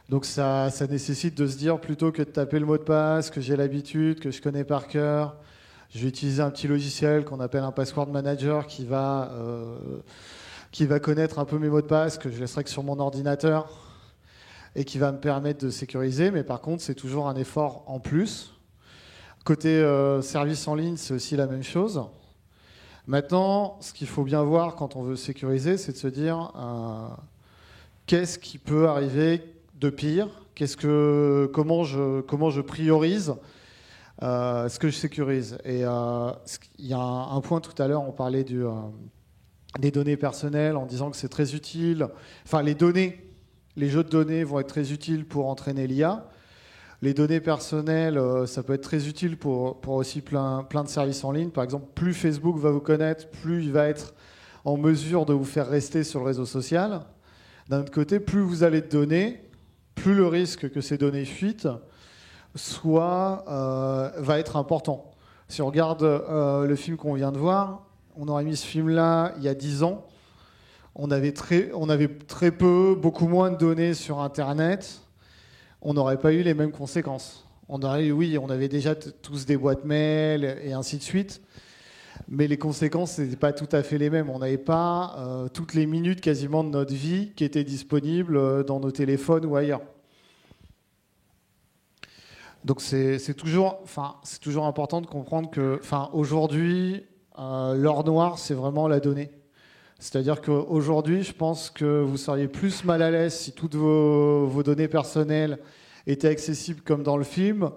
Donc ça nécessite de se dire, plutôt que de taper le mot de passe que j'ai l'habitude, que je connais par cœur, je vais utiliser un petit logiciel qu'on appelle un password manager qui va connaître un peu mes mots de passe, que je laisserai que sur mon ordinateur, et qui va me permettre de sécuriser. Mais par contre, c'est toujours un effort en plus. Côté service en ligne, c'est aussi la même chose. Maintenant, ce qu'il faut bien voir quand on veut sécuriser, c'est de se dire qu'est-ce qui peut arriver de pire, comment je priorise ce que je sécurise. Et il y a un point tout à l'heure, on parlait des données personnelles en disant que c'est très utile. Enfin, les jeux de données vont être très utiles pour entraîner l'IA. Les données personnelles, ça peut être très utile pour aussi plein de services en ligne. Par exemple, plus Facebook va vous connaître, plus il va être en mesure de vous faire rester sur le réseau social. D'un autre côté, plus vous allez de données, plus le risque que ces données fuitent va être important. Si on regarde le film qu'on vient de voir, on aurait mis ce film-là il y a 10 ans. On avait très peu, beaucoup moins de données sur Internet. On n'aurait pas eu les mêmes conséquences. On avait déjà tous des boîtes mail et ainsi de suite. Mais les conséquences n'étaient pas tout à fait les mêmes. On n'avait pas toutes les minutes quasiment de notre vie qui étaient disponibles dans nos téléphones ou ailleurs. Donc c'est toujours important de comprendre que, aujourd'hui, l'or noir, c'est vraiment la donnée. C'est-à-dire qu'aujourd'hui, je pense que vous seriez plus mal à l'aise si toutes vos données personnelles étaient accessibles comme dans le film,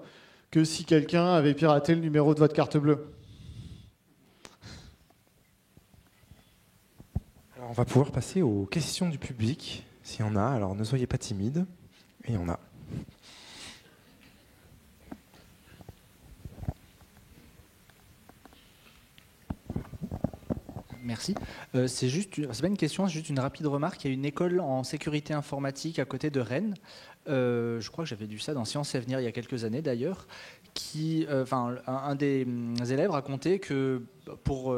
que si quelqu'un avait piraté le numéro de votre carte bleue. Alors, on va pouvoir passer aux questions du public, s'il y en a. Alors, ne soyez pas timides. Et il y en a. Merci. C'est pas une question, c'est juste une rapide remarque. Il y a une école en sécurité informatique à côté de Rennes. Je crois que j'avais lu ça dans Sciences et Avenir il y a quelques années d'ailleurs. Un des élèves racontait que pour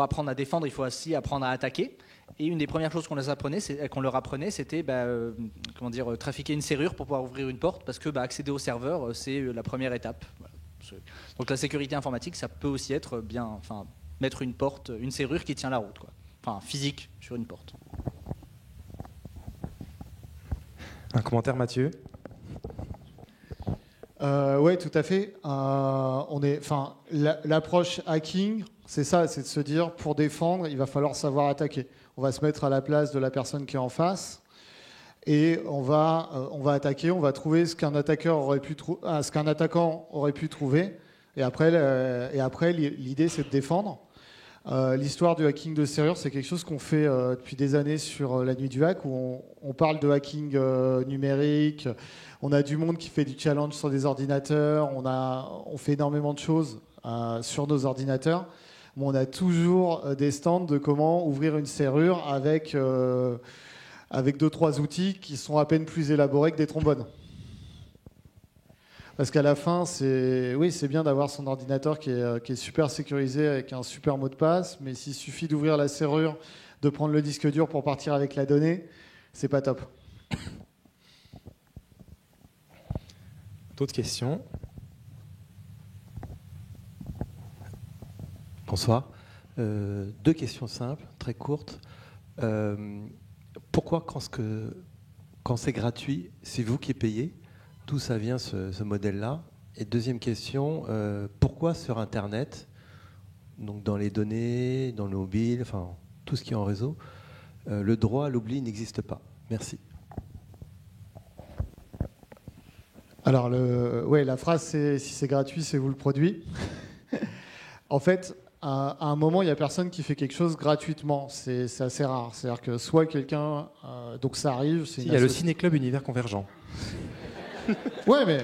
apprendre à défendre, il faut aussi apprendre à attaquer. Et une des premières choses qu'on leur apprenait, c'était trafiquer une serrure pour pouvoir ouvrir une porte, parce que accéder au serveur, c'est la première étape. Voilà. Donc la sécurité informatique, ça peut aussi être mettre une serrure qui tient la route, quoi. Enfin, physique sur une porte. Un commentaire, Mathieu? Oui, tout à fait. L'approche hacking, c'est ça, c'est de se dire, pour défendre, il va falloir savoir attaquer. On va se mettre à la place de la personne qui est en face, et on va attaquer, on va trouver ce qu'un attaquant aurait pu trouver, et après l'idée, c'est de défendre. L'histoire du hacking de serrure, c'est quelque chose qu'on fait depuis des années sur la nuit du hack, où on parle de hacking numérique. On a du monde qui fait du challenge sur des ordinateurs. On fait énormément de choses sur nos ordinateurs. Mais on a toujours des stands de comment ouvrir une serrure avec 2-3 outils qui sont à peine plus élaborés que des trombones. Parce qu'à la fin, c'est bien d'avoir son ordinateur qui est super sécurisé avec un super mot de passe, mais s'il suffit d'ouvrir la serrure, de prendre le disque dur pour partir avec la donnée, c'est pas top. D'autres questions? Bonsoir. 2 questions simples, très courtes. Pourquoi, quand c'est gratuit, c'est vous qui payez? D'où ça vient ce modèle-là? Et deuxième question, pourquoi sur Internet, donc dans les données, dans le mobile, enfin tout ce qui est en réseau, le droit à l'oubli n'existe pas. Merci. Alors, la phrase, c'est si c'est gratuit, c'est vous le produit. En fait, à un moment, il n'y a personne qui fait quelque chose gratuitement. C'est assez rare. C'est-à-dire que soit quelqu'un... donc ça arrive... Il y a le Ciné-Club Univers Convergent. Ouais, mais...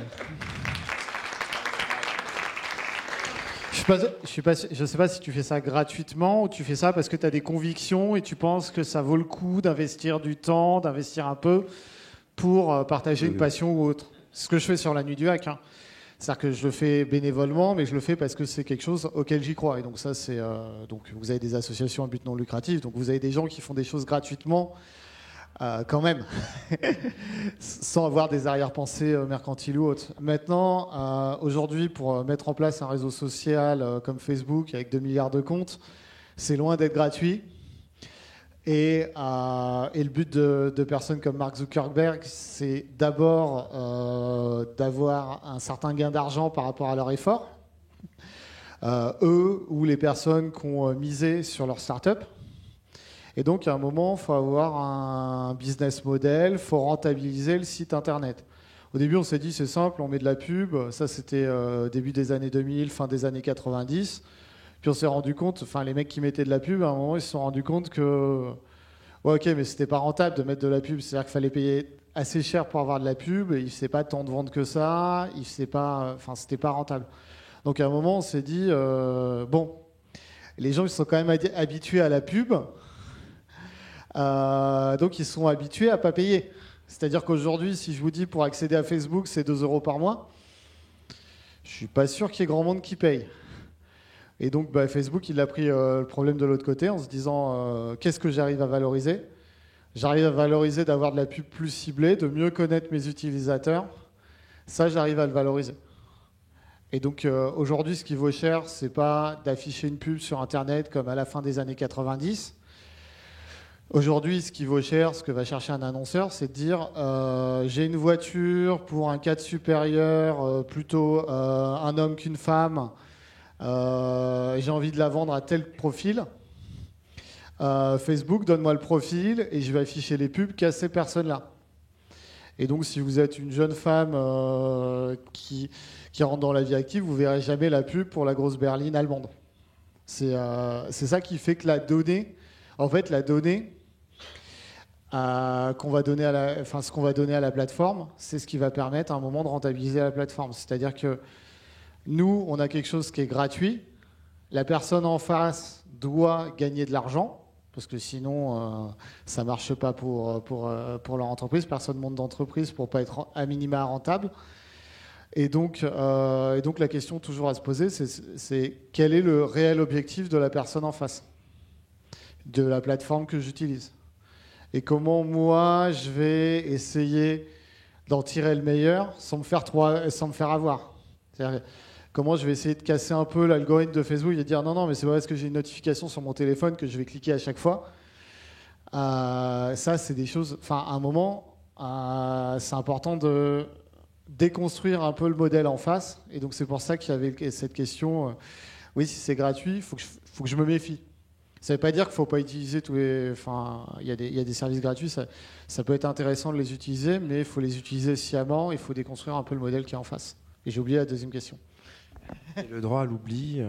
Je ne sais pas si tu fais ça gratuitement ou tu fais ça parce que tu as des convictions et tu penses que ça vaut le coup d'investir du temps, d'investir un peu pour partager une passion ou autre. C'est ce que je fais sur la Nuit du Hack. Hein. C'est-à-dire que je le fais bénévolement, mais je le fais parce que c'est quelque chose auquel j'y crois. Et donc ça, c'est donc vous avez des associations à but non lucratif, donc vous avez des gens qui font des choses gratuitement, quand même, sans avoir des arrière-pensées mercantiles ou autres. Maintenant, aujourd'hui, pour mettre en place un réseau social comme Facebook avec 2 milliards de comptes, c'est loin d'être gratuit. Et le but de personnes comme Mark Zuckerberg, c'est d'abord d'avoir un certain gain d'argent par rapport à leur effort. Eux ou les personnes qui ont misé sur leur start-up. Et donc, à un moment, il faut avoir un business model, il faut rentabiliser le site Internet. Au début, on s'est dit, c'est simple, on met de la pub. Ça, c'était début des années 2000, fin des années 90. Puis on s'est rendu compte, enfin les mecs qui mettaient de la pub, à un moment ils se sont rendus compte que ouais, ok, mais c'était pas rentable de mettre de la pub, c'est-à-dire qu'il fallait payer assez cher pour avoir de la pub, et il ne faisait pas tant de ventes que ça, c'était pas rentable. Donc à un moment on s'est dit bon, les gens ils sont quand même habitués à la pub, donc ils sont habitués à pas payer. C'est-à-dire qu'aujourd'hui, si je vous dis pour accéder à Facebook c'est 2 € par mois, je suis pas sûr qu'il y ait grand monde qui paye. Et donc Facebook, il a pris le problème de l'autre côté en se disant qu'est-ce que j'arrive à valoriser ? J'arrive à valoriser d'avoir de la pub plus ciblée, de mieux connaître mes utilisateurs. Ça, j'arrive à le valoriser. Et donc aujourd'hui, ce qui vaut cher, c'est pas d'afficher une pub sur Internet comme à la fin des années 90. Aujourd'hui, ce qui vaut cher, ce que va chercher un annonceur, c'est de dire j'ai une voiture pour un cadre supérieur, plutôt un homme qu'une femme. J'ai envie de la vendre à tel profil. Facebook, donne-moi le profil et je vais afficher les pubs qu'à ces personnes-là. Et donc, si vous êtes une jeune femme qui rentre dans la vie active, vous verrez jamais la pub pour la grosse berline allemande. C'est ça qui fait que la donnée, en fait, la donnée qu'on va donner ce qu'on va donner à la plateforme, c'est ce qui va permettre à un moment de rentabiliser la plateforme. C'est-à-dire que nous, on a quelque chose qui est gratuit. La personne en face doit gagner de l'argent, parce que sinon, ça ne marche pas pour leur entreprise. Personne ne monte d'entreprise pour ne pas être à minima rentable. Et donc la question toujours à se poser, c'est quel est le réel objectif de la personne en face, de la plateforme que j'utilise. Et comment moi, je vais essayer d'en tirer le meilleur sans me faire avoir. C'est-à-dire, comment je vais essayer de casser un peu l'algorithme de Facebook et dire non, mais c'est pas parce que j'ai une notification sur mon téléphone que je vais cliquer à chaque fois. Ça, c'est des choses... Enfin, à un moment, c'est important de déconstruire un peu le modèle en face. Et donc, c'est pour ça qu'il y avait cette question. Oui, si c'est gratuit, il faut que je me méfie. Ça ne veut pas dire qu'il ne faut pas utiliser tous les... Enfin, il y a des services gratuits, ça peut être intéressant de les utiliser, mais il faut les utiliser sciemment, il faut déconstruire un peu le modèle qui est en face. Et j'ai oublié la deuxième question. Et le droit à l'oubli.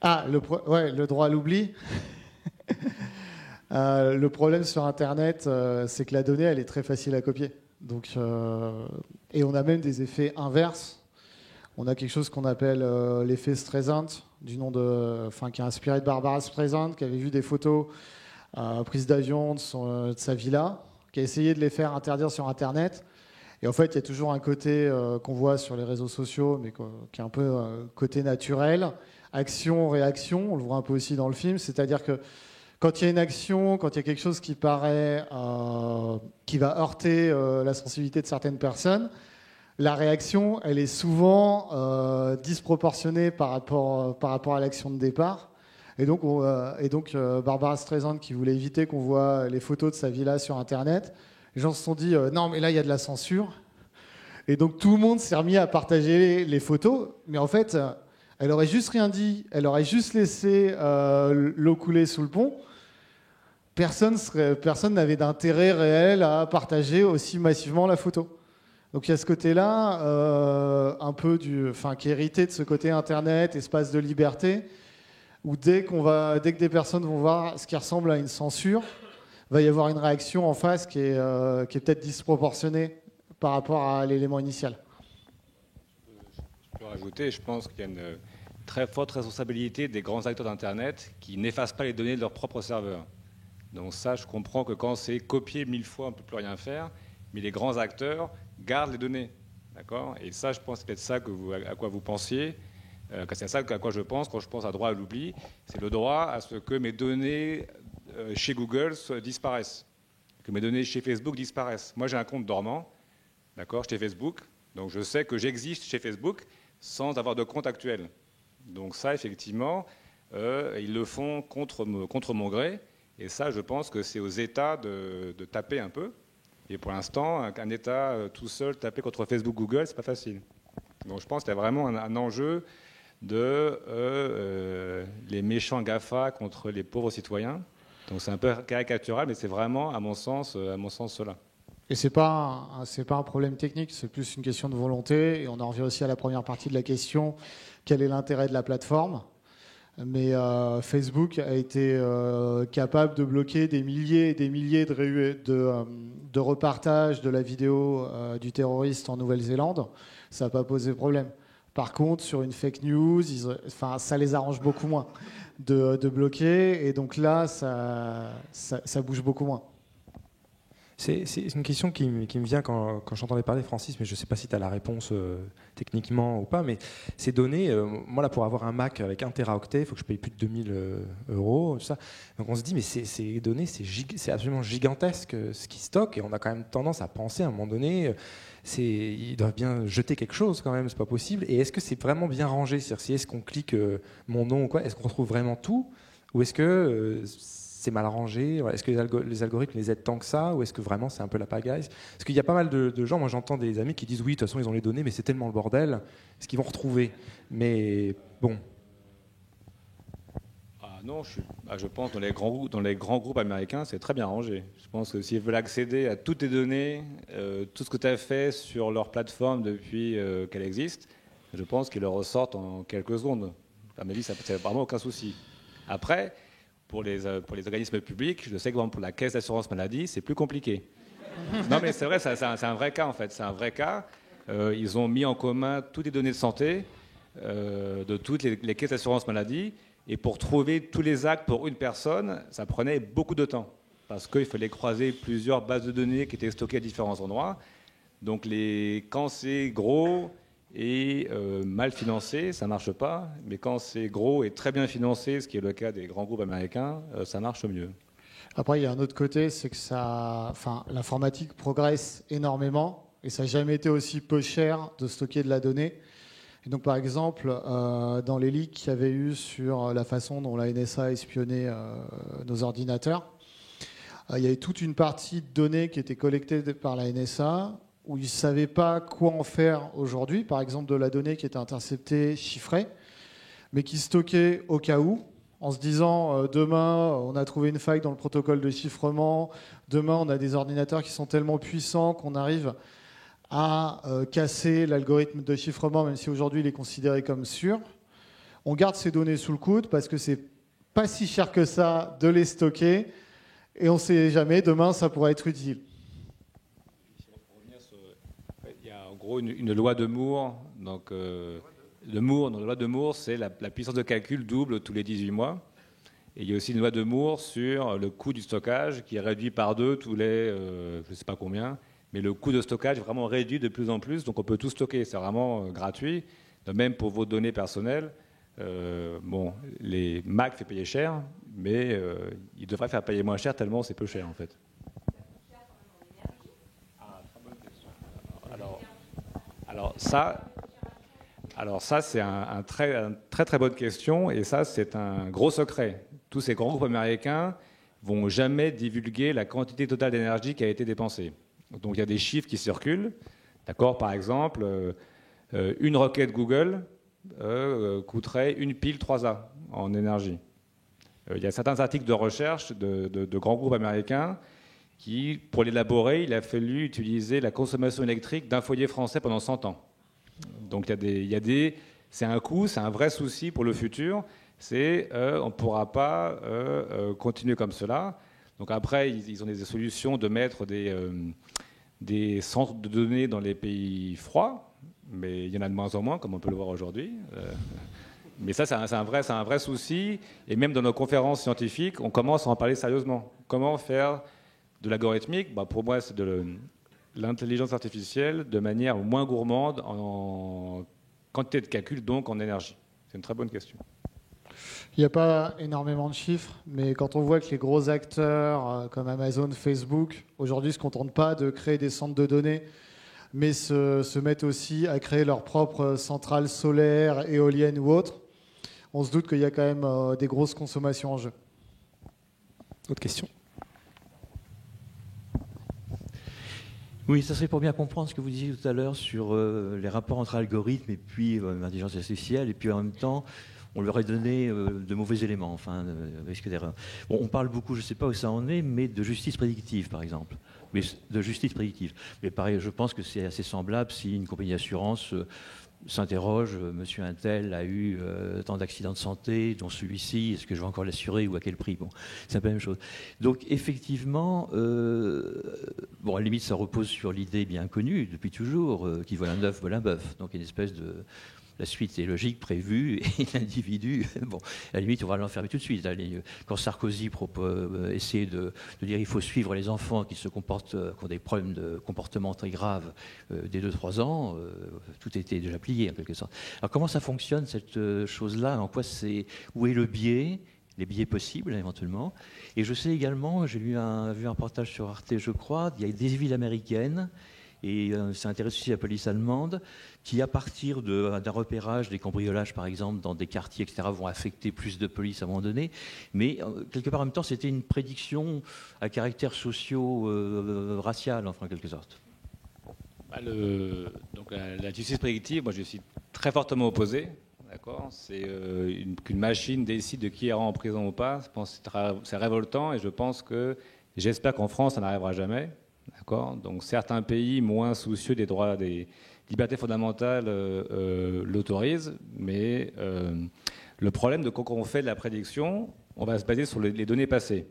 Le droit à l'oubli. Le problème sur Internet, c'est que la donnée, elle est très facile à copier. Donc, et on a même des effets inverses. On a quelque chose qu'on appelle l'effet Streisand, qui est inspiré de Barbara Streisand, qui avait vu des photos prises d'avion de sa villa, qui a essayé de les faire interdire sur Internet. Et en fait, il y a toujours un côté qu'on voit sur les réseaux sociaux, mais qui est un peu côté naturel. Action, réaction, on le voit un peu aussi dans le film. C'est-à-dire que quand il y a une action, quand il y a quelque chose qui paraît, qui va heurter la sensibilité de certaines personnes, la réaction, elle est souvent disproportionnée par rapport à l'action de départ. Et donc Barbara Streisand, qui voulait éviter qu'on voit les photos de sa villa sur Internet, les gens se sont dit non, mais là, il y a de la censure. Et donc, tout le monde s'est remis à partager les photos. Mais en fait, elle aurait juste rien dit, elle aurait juste laissé l'eau couler sous le pont, personne n'avait d'intérêt réel à partager aussi massivement la photo. Donc il y a ce côté-là, un peu qui est hérité de ce côté Internet, espace de liberté, où dès que des personnes vont voir ce qui ressemble à une censure, va y avoir une réaction en face qui est peut-être disproportionnée par rapport à l'élément initial. Je peux rajouter, je pense qu'il y a une très forte responsabilité des grands acteurs d'Internet qui n'effacent pas les données de leur propre serveur. Donc ça, je comprends que quand c'est copié 1000 fois, on ne peut plus rien faire, mais les grands acteurs gardent les données. D'accord ? Et ça, je pense que c'est peut-être ça à quoi vous pensiez. C'est ça à quoi je pense quand je pense à droit à l'oubli. C'est le droit à ce que mes données chez Google disparaissent, que mes données chez Facebook disparaissent. Moi, j'ai un compte dormant, d'accord, chez Facebook, donc je sais que j'existe chez Facebook sans avoir de compte actuel. Donc ça, effectivement, ils le font contre mon gré, et ça, je pense que c'est aux États de taper un peu. Et pour l'instant, un État tout seul taper contre Facebook, Google, c'est pas facile. Donc je pense qu'il y a vraiment un enjeu de les méchants GAFA contre les pauvres citoyens. Donc c'est un peu caricatural, mais c'est vraiment, à mon sens, cela. Et c'est pas un problème technique, c'est plus une question de volonté. Et on en revient aussi à la première partie de la question, quel est l'intérêt de la plateforme ? Mais Facebook a été capable de bloquer des milliers et des milliers de repartages de la vidéo du terroriste en Nouvelle-Zélande. Ça n'a pas posé de problème. Par contre, sur une fake news, ça les arrange beaucoup moins de bloquer. Et donc là, ça bouge beaucoup moins. C'est une question qui me vient quand j'entendais parler, Francis, mais je ne sais pas si tu as la réponse techniquement ou pas, mais ces données, moi là pour avoir un Mac avec 1 Teraoctet, il faut que je paye plus de 2000 €, tout ça. Donc on se dit, mais ces données, c'est absolument gigantesque ce qu'ils stockent, et on a quand même tendance à penser à un moment donné, ils doivent bien jeter quelque chose quand même, c'est pas possible. Et est-ce que c'est vraiment bien rangé ? C'est-à-dire, si est-ce qu'on clique mon nom ou quoi, est-ce qu'on retrouve vraiment tout ? Ou est-ce que c'est mal rangé ? Est-ce que les algorithmes les aident tant que ça ? Ou est-ce que vraiment c'est un peu la pagaille ? Parce qu'il y a pas mal de gens, moi j'entends des amis qui disent oui, de toute façon ils ont les données, mais c'est tellement le bordel, est-ce qu'ils vont retrouver ? Mais bon. Non, je pense que dans les grands groupes américains, c'est très bien rangé. Je pense que s'ils veulent accéder à toutes tes données, tout ce que tu as fait sur leur plateforme depuis qu'elle existe, je pense qu'ils le ressortent en quelques secondes. À mon avis, ça n'a vraiment aucun souci. Après, pour les organismes publics, je sais que pour la caisse d'assurance maladie, c'est plus compliqué. Non, mais c'est vrai, c'est un vrai cas en fait. C'est un vrai cas. Ils ont mis en commun toutes les données de santé de toutes les caisses d'assurance maladie. Et pour trouver tous les actes pour une personne, ça prenait beaucoup de temps. Parce qu'il fallait croiser plusieurs bases de données qui étaient stockées à différents endroits. Donc quand c'est gros et mal financé, ça ne marche pas. Mais quand c'est gros et très bien financé, ce qui est le cas des grands groupes américains, ça marche mieux. Après, il y a un autre côté, c'est que l'informatique progresse énormément. Et ça n'a jamais été aussi peu cher de stocker de la donnée. Et donc, par exemple, dans les leaks qu'il y avait eu sur la façon dont la NSA espionnait nos ordinateurs, il y avait toute une partie de données qui était collectée par la NSA où ils ne savaient pas quoi en faire aujourd'hui. Par exemple, de la donnée qui était interceptée, chiffrée, mais qui stockait au cas où, en se disant demain, on a trouvé une faille dans le protocole de chiffrement, demain, on a des ordinateurs qui sont tellement puissants qu'on arrive à casser l'algorithme de chiffrement, même si aujourd'hui il est considéré comme sûr. On garde ces données sous le coude parce que c'est pas si cher que ça de les stocker et on ne sait jamais, demain ça pourrait être utile. Il y a en gros une loi de Moore. Donc, la loi de Moore, c'est la puissance de calcul double tous les 18 mois. Et il y a aussi une loi de Moore sur le coût du stockage qui est réduit par 2 tous les je ne sais pas combien. Mais le coût de stockage est vraiment réduit de plus en plus, donc on peut tout stocker, c'est vraiment gratuit. De même pour vos données personnelles, les Mac fait payer cher, mais ils devraient faire payer moins cher tellement c'est peu cher en fait. Alors ça c'est une très très bonne question, et ça c'est un gros secret. Tous ces grands groupes américains vont jamais divulguer la quantité totale d'énergie qui a été dépensée. Donc il y a des chiffres qui circulent. D'accord ? Par exemple, une requête Google coûterait une pile 3A en énergie. Il y a certains articles de recherche de grands groupes américains qui, pour l'élaborer, il a fallu utiliser la consommation électrique d'un foyer français pendant 100 ans. Donc c'est un coût, c'est un vrai souci pour le futur. On ne pourra pas continuer comme cela. Donc après, ils ont des solutions de mettre des centres de données dans les pays froids, mais il y en a de moins en moins, comme on peut le voir aujourd'hui. Mais ça, c'est un vrai souci. Et même dans nos conférences scientifiques, on commence à en parler sérieusement. Comment faire de l'algorithmique ? Pour moi, c'est de l'intelligence artificielle de manière moins gourmande en quantité de calcul, donc en énergie. C'est une très bonne question. Il n'y a pas énormément de chiffres, mais quand on voit que les gros acteurs comme Amazon, Facebook, aujourd'hui ne se contentent pas de créer des centres de données, mais se mettent aussi à créer leurs propres centrales solaires, éoliennes ou autres, on se doute qu'il y a quand même des grosses consommations en jeu. Autre question ? Oui, ça serait pour bien comprendre ce que vous disiez tout à l'heure sur les rapports entre algorithmes et puis l'intelligence artificielle, et puis en même temps, on leur a donné de mauvais éléments, enfin, risque d'erreur. Bon, on parle beaucoup, je ne sais pas où ça en est, mais de justice prédictive, par exemple. Mais de justice prédictive. Mais pareil, je pense que c'est assez semblable si une compagnie d'assurance s'interroge, monsieur Untel a eu tant d'accidents de santé, dont celui-ci, est-ce que je vais encore l'assurer ou à quel prix ? Bon, c'est un peu la même chose. Donc effectivement, à la limite, ça repose sur l'idée bien connue depuis toujours, qui vole un œuf, vole un bœuf. Donc une espèce de... La suite est logique, prévue, et l'individu, bon, à la limite, on va l'enfermer tout de suite. Quand Sarkozy essayait de dire qu'il faut suivre les enfants qui ont des problèmes de comportement très graves dès 2-3 ans, tout était déjà plié, en quelque sorte. Alors, comment ça fonctionne, cette chose-là ? Où est le biais ? Les biais possibles, éventuellement. Et je sais également, j'ai vu un reportage sur Arte, je crois, il y a des villes américaines, et ça intéresse aussi la police allemande, qui, à partir d'un repérage, des cambriolages, par exemple, dans des quartiers, etc., vont affecter plus de police à un moment donné. Mais, quelque part, en même temps, c'était une prédiction à caractère socio-racial, enfin, en quelque sorte. Donc, la justice prédictive, moi, je suis très fortement opposé. D'accord, c'est qu'une machine décide de qui ira en prison ou pas. Je pense que c'est révoltant, et j'espère qu'en France, ça n'arrivera jamais. D'accord. Donc certains pays moins soucieux des droits, des libertés fondamentales l'autorisent, mais le problème de quand on fait de la prédiction, on va se baser sur les données passées.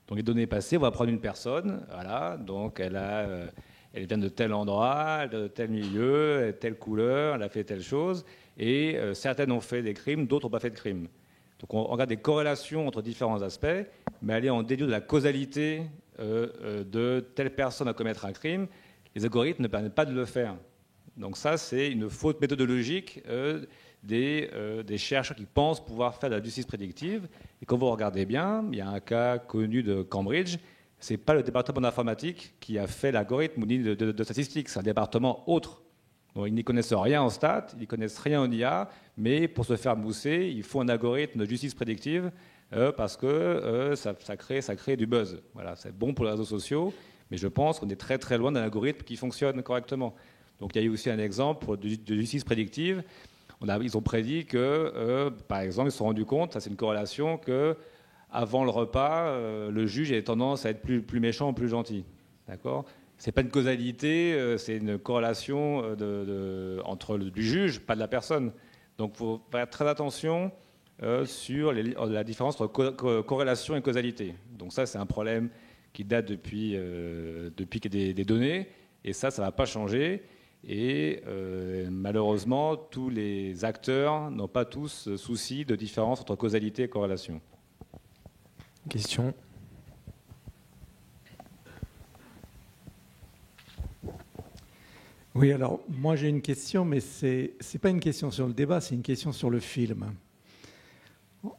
Donc les données passées, on va prendre une personne, voilà, donc elle vient de tel endroit, de tel milieu, telle couleur, elle a fait telle chose, et certaines ont fait des crimes, d'autres n'ont pas fait de crimes. Donc on regarde des corrélations entre différents aspects, mais aller en déduire de la causalité de telle personne à commettre un crime, les algorithmes ne permettent pas de le faire. Donc ça, c'est une faute méthodologique des chercheurs qui pensent pouvoir faire de la justice prédictive. Et quand vous regardez bien, il y a un cas connu de Cambridge, ce n'est pas le département d'informatique qui a fait l'algorithme ni de statistiques, c'est un département autre. Donc, ils n'y connaissent rien en stats, ils n'y connaissent rien en IA, mais pour se faire mousser, il faut un algorithme de justice prédictive parce que ça crée du buzz. Voilà, c'est bon pour les réseaux sociaux, mais je pense qu'on est très très loin d'un algorithme qui fonctionne correctement. Donc il y a eu aussi un exemple de justice prédictive. Ils ont prédit que, par exemple, ils se sont rendus compte, ça c'est une corrélation, qu'avant le repas, le juge avait tendance à être plus méchant ou plus gentil. D'accord ? C'est pas une causalité, c'est une corrélation du juge, pas de la personne. Donc il faut faire très attention sur la différence entre corrélation et causalité. Donc ça, c'est un problème qui date depuis qu'il y a des données, et ça ne va pas changer. Et malheureusement, tous les acteurs n'ont pas tous souci de différence entre causalité et corrélation. Question ? Oui, alors moi j'ai une question, mais c'est pas une question sur le débat, c'est une question sur le film.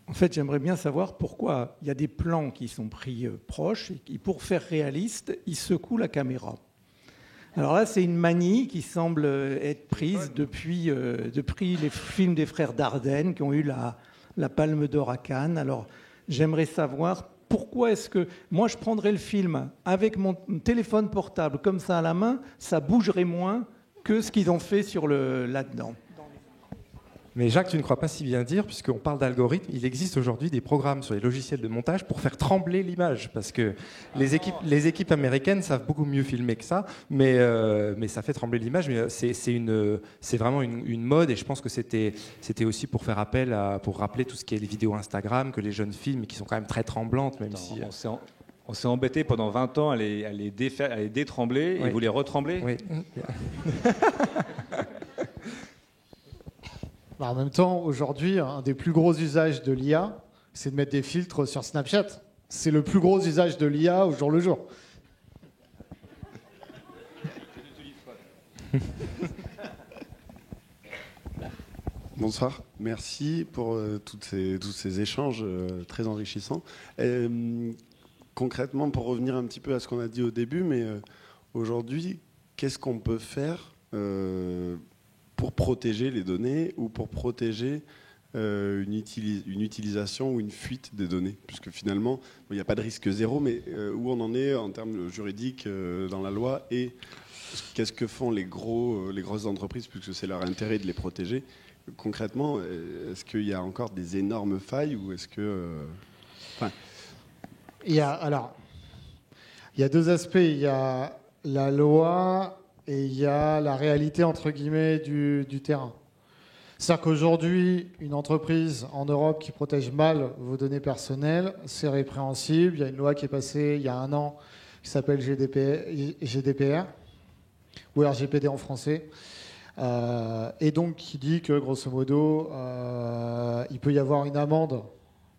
En fait, j'aimerais bien savoir pourquoi il y a des plans qui sont pris proches et pour faire réaliste, ils secouent la caméra. Alors là, c'est une manie qui semble être prise depuis les films des frères Dardenne qui ont eu la Palme d'Or à Cannes. Alors, j'aimerais savoir pourquoi est-ce que moi je prendrais le film avec mon téléphone portable comme ça à la main, ça bougerait moins que ce qu'ils ont fait là-dedans. Mais Jacques, tu ne crois pas si bien dire, puisqu'on parle d'algorithmes, il existe aujourd'hui des programmes sur les logiciels de montage pour faire trembler l'image, parce que les équipes américaines savent beaucoup mieux filmer que ça, mais ça fait trembler l'image. Mais c'est vraiment une mode, et je pense que c'était aussi pour faire appel pour rappeler tout ce qui est les vidéos Instagram que les jeunes filment, qui sont quand même très tremblantes, même si. On s'est embêté pendant 20 ans à les détrembler, et vous les retremblez. Oui. En même temps, aujourd'hui, un des plus gros usages de l'IA, c'est de mettre des filtres sur Snapchat. C'est le plus gros usage de l'IA au jour le jour. Bonsoir, merci pour tous ces échanges très enrichissants. Concrètement, pour revenir un petit peu à ce qu'on a dit au début, mais aujourd'hui, qu'est-ce qu'on peut faire pour protéger les données ou pour protéger une utilisation ou une fuite des données, puisque finalement, il n'y a pas de risque zéro, mais où on en est en termes juridiques dans la loi, et qu'est-ce que font les grosses entreprises, puisque c'est leur intérêt de les protéger. Concrètement, est-ce qu'il y a encore des énormes failles, ou est-ce que... Il y a deux aspects. Il y a la loi et il y a la réalité, entre guillemets, du terrain. C'est-à-dire qu'aujourd'hui, une entreprise en Europe qui protège mal vos données personnelles, c'est répréhensible. Il y a une loi qui est passée il y a 1 an qui s'appelle GDPR, ou RGPD en français, et donc qui dit que, grosso modo, il peut y avoir une amende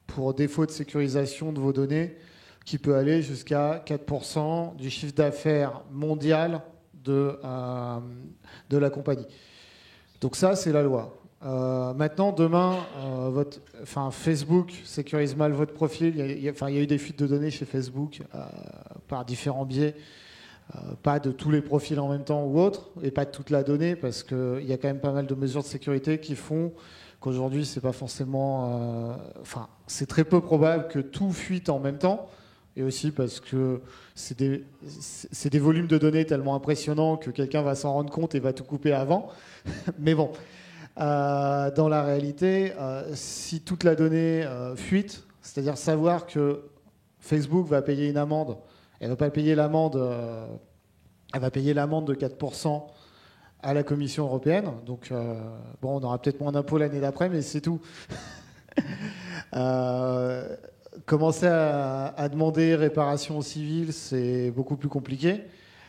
pour défaut de sécurisation de vos données qui peut aller jusqu'à 4% du chiffre d'affaires mondial de la compagnie. Donc ça, c'est la loi. Maintenant, demain, Facebook sécurise mal votre profil. Il y a eu des fuites de données chez Facebook par différents biais. Pas de tous les profils en même temps ou autres, et pas de toute la donnée, parce qu'il y a quand même pas mal de mesures de sécurité qui font qu'aujourd'hui, c'est pas forcément... c'est très peu probable que tout fuite en même temps, et aussi parce que c'est des volumes de données tellement impressionnants que quelqu'un va s'en rendre compte et va tout couper avant. Mais bon, dans la réalité, si toute la donnée fuite, c'est-à-dire savoir que Facebook va payer une amende, elle va pas payer l'amende, elle va payer l'amende de 4% à la Commission européenne. Donc, on aura peut-être moins d'impôts l'année d'après, mais c'est tout. Commencer à demander réparation civile, c'est beaucoup plus compliqué.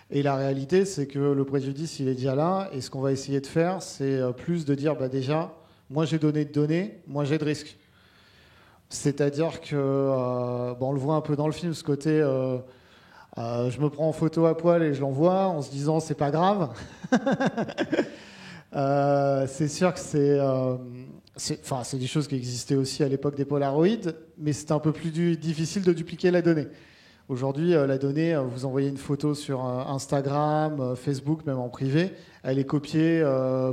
Et la réalité, c'est que le préjudice, il est déjà là. Et ce qu'on va essayer de faire, c'est plus de dire, déjà, moi j'ai donné de données, moi j'ai de risques. C'est-à-dire que, on le voit un peu dans le film, ce côté... je me prends en photo à poil et je l'envoie en se disant c'est pas grave. C'est sûr que c'est des choses qui existaient aussi à l'époque des Polaroids, mais c'est un peu plus difficile de dupliquer la donnée. Aujourd'hui, la donnée, vous envoyez une photo sur Instagram, Facebook, même en privé, elle est copiée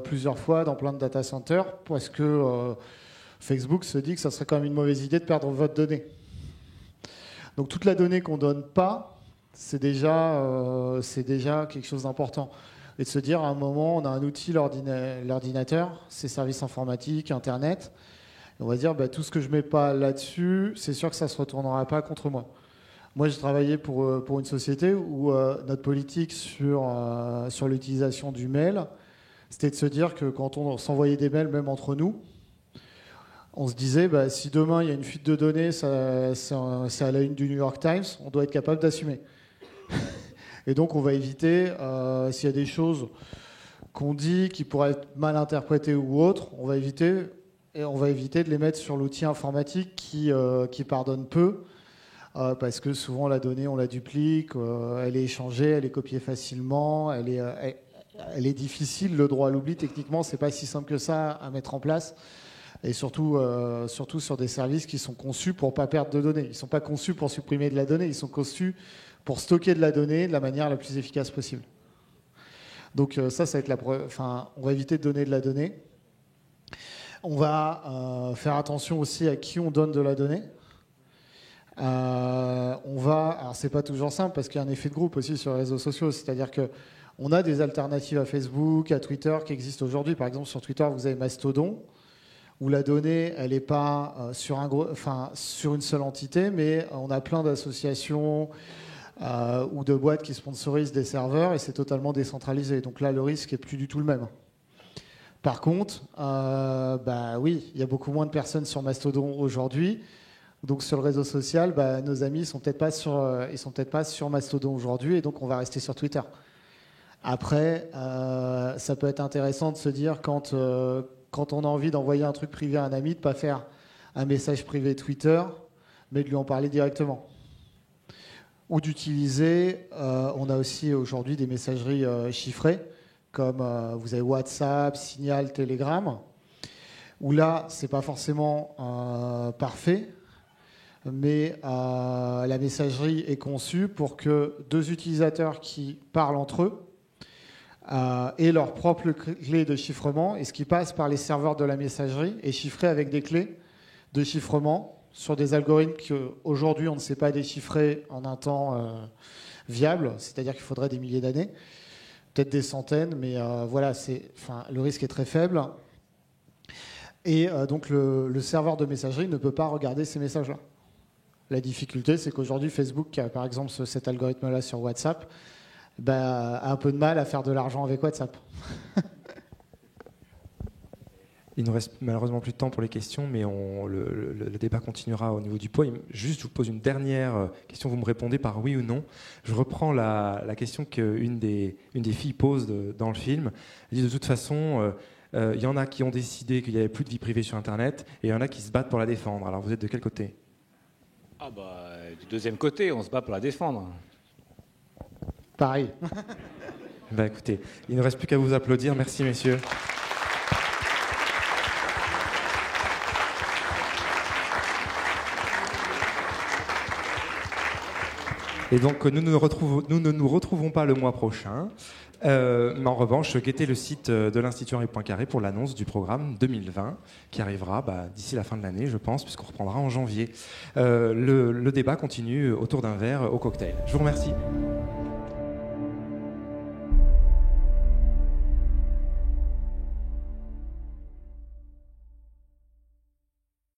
plusieurs fois dans plein de data centers parce que Facebook se dit que ça serait quand même une mauvaise idée de perdre votre donnée. Donc toute la donnée qu'on donne pas, c'est déjà quelque chose d'important. Et de se dire, à un moment, on a un outil, l'ordinateur, ses services informatiques, Internet. Et on va dire, tout ce que je ne mets pas là-dessus, c'est sûr que ça ne se retournera pas contre moi. Moi, j'ai travaillé pour une société où notre politique sur l'utilisation du mail, c'était de se dire que quand on s'envoyait des mails, même entre nous, on se disait, si demain, il y a une fuite de données, c'est à la une du New York Times, on doit être capable d'assumer. Et donc, on va éviter, s'il y a des choses qu'on dit qui pourraient être mal interprétées ou autres, on va éviter de les mettre sur l'outil informatique qui pardonne peu, parce que souvent la donnée, on la duplique, elle est échangée, elle est copiée facilement, elle est difficile. Le droit à l'oubli, techniquement, c'est pas si simple que ça à mettre en place. Et surtout sur des services qui sont conçus pour pas perdre de données. Ils sont pas conçus pour supprimer de la donnée, ils sont conçus pour stocker de la donnée de la manière la plus efficace possible. Donc ça va être on va éviter de donner de la donnée. On va faire attention aussi à qui on donne de la donnée. Alors c'est pas toujours simple parce qu'il y a un effet de groupe aussi sur les réseaux sociaux, c'est-à-dire que on a des alternatives à Facebook, à Twitter qui existent aujourd'hui. Par exemple, sur Twitter, vous avez Mastodon, où la donnée, elle n'est pas sur une seule entité, mais on a plein d'associations ou de boîtes qui sponsorisent des serveurs et c'est totalement décentralisé. Donc là, le risque n'est plus du tout le même. Par contre, oui, il y a beaucoup moins de personnes sur Mastodon aujourd'hui. Donc sur le réseau social, nos amis ne sont peut-être pas sur Mastodon aujourd'hui et donc on va rester sur Twitter. Après, ça peut être intéressant de se dire quand on a envie d'envoyer un truc privé à un ami, de ne pas faire un message privé Twitter, mais de lui en parler directement. Ou d'utiliser, on a aussi aujourd'hui des messageries chiffrées, comme vous avez WhatsApp, Signal, Telegram, où là, ce n'est pas forcément parfait, mais la messagerie est conçue pour que deux utilisateurs qui parlent entre eux aient leur propre clé de chiffrement, et ce qui passe par les serveurs de la messagerie est chiffré avec des clés de chiffrement sur des algorithmes qu'aujourd'hui on ne sait pas déchiffrer en un temps viable, c'est-à-dire qu'il faudrait des milliers d'années, peut-être des centaines, mais voilà, le risque est très faible. Et donc le serveur de messagerie ne peut pas regarder ces messages-là. La difficulté, c'est qu'aujourd'hui, Facebook, qui a par exemple cet algorithme-là sur WhatsApp, a un peu de mal à faire de l'argent avec WhatsApp. Il nous reste malheureusement plus de temps pour les questions, mais le débat continuera au niveau du poids. Juste, je vous pose une dernière question, vous me répondez par oui ou non. Je reprends la question qu'une des filles pose dans le film. Elle dit de toute façon, il y en a qui ont décidé qu'il n'y avait plus de vie privée sur Internet, et il y en a qui se battent pour la défendre. Alors vous êtes de quel côté ? Du deuxième côté, on se bat pour la défendre. Pareil. Écoutez, il ne reste plus qu'à vous applaudir. Merci, messieurs. Et donc, nous ne nous retrouvons pas le mois prochain. Mais en revanche, guettez le site de l'Institut Henri Poincaré pour l'annonce du programme 2020 qui arrivera d'ici la fin de l'année, je pense, puisqu'on reprendra en janvier. Le débat continue autour d'un verre au cocktail. Je vous remercie.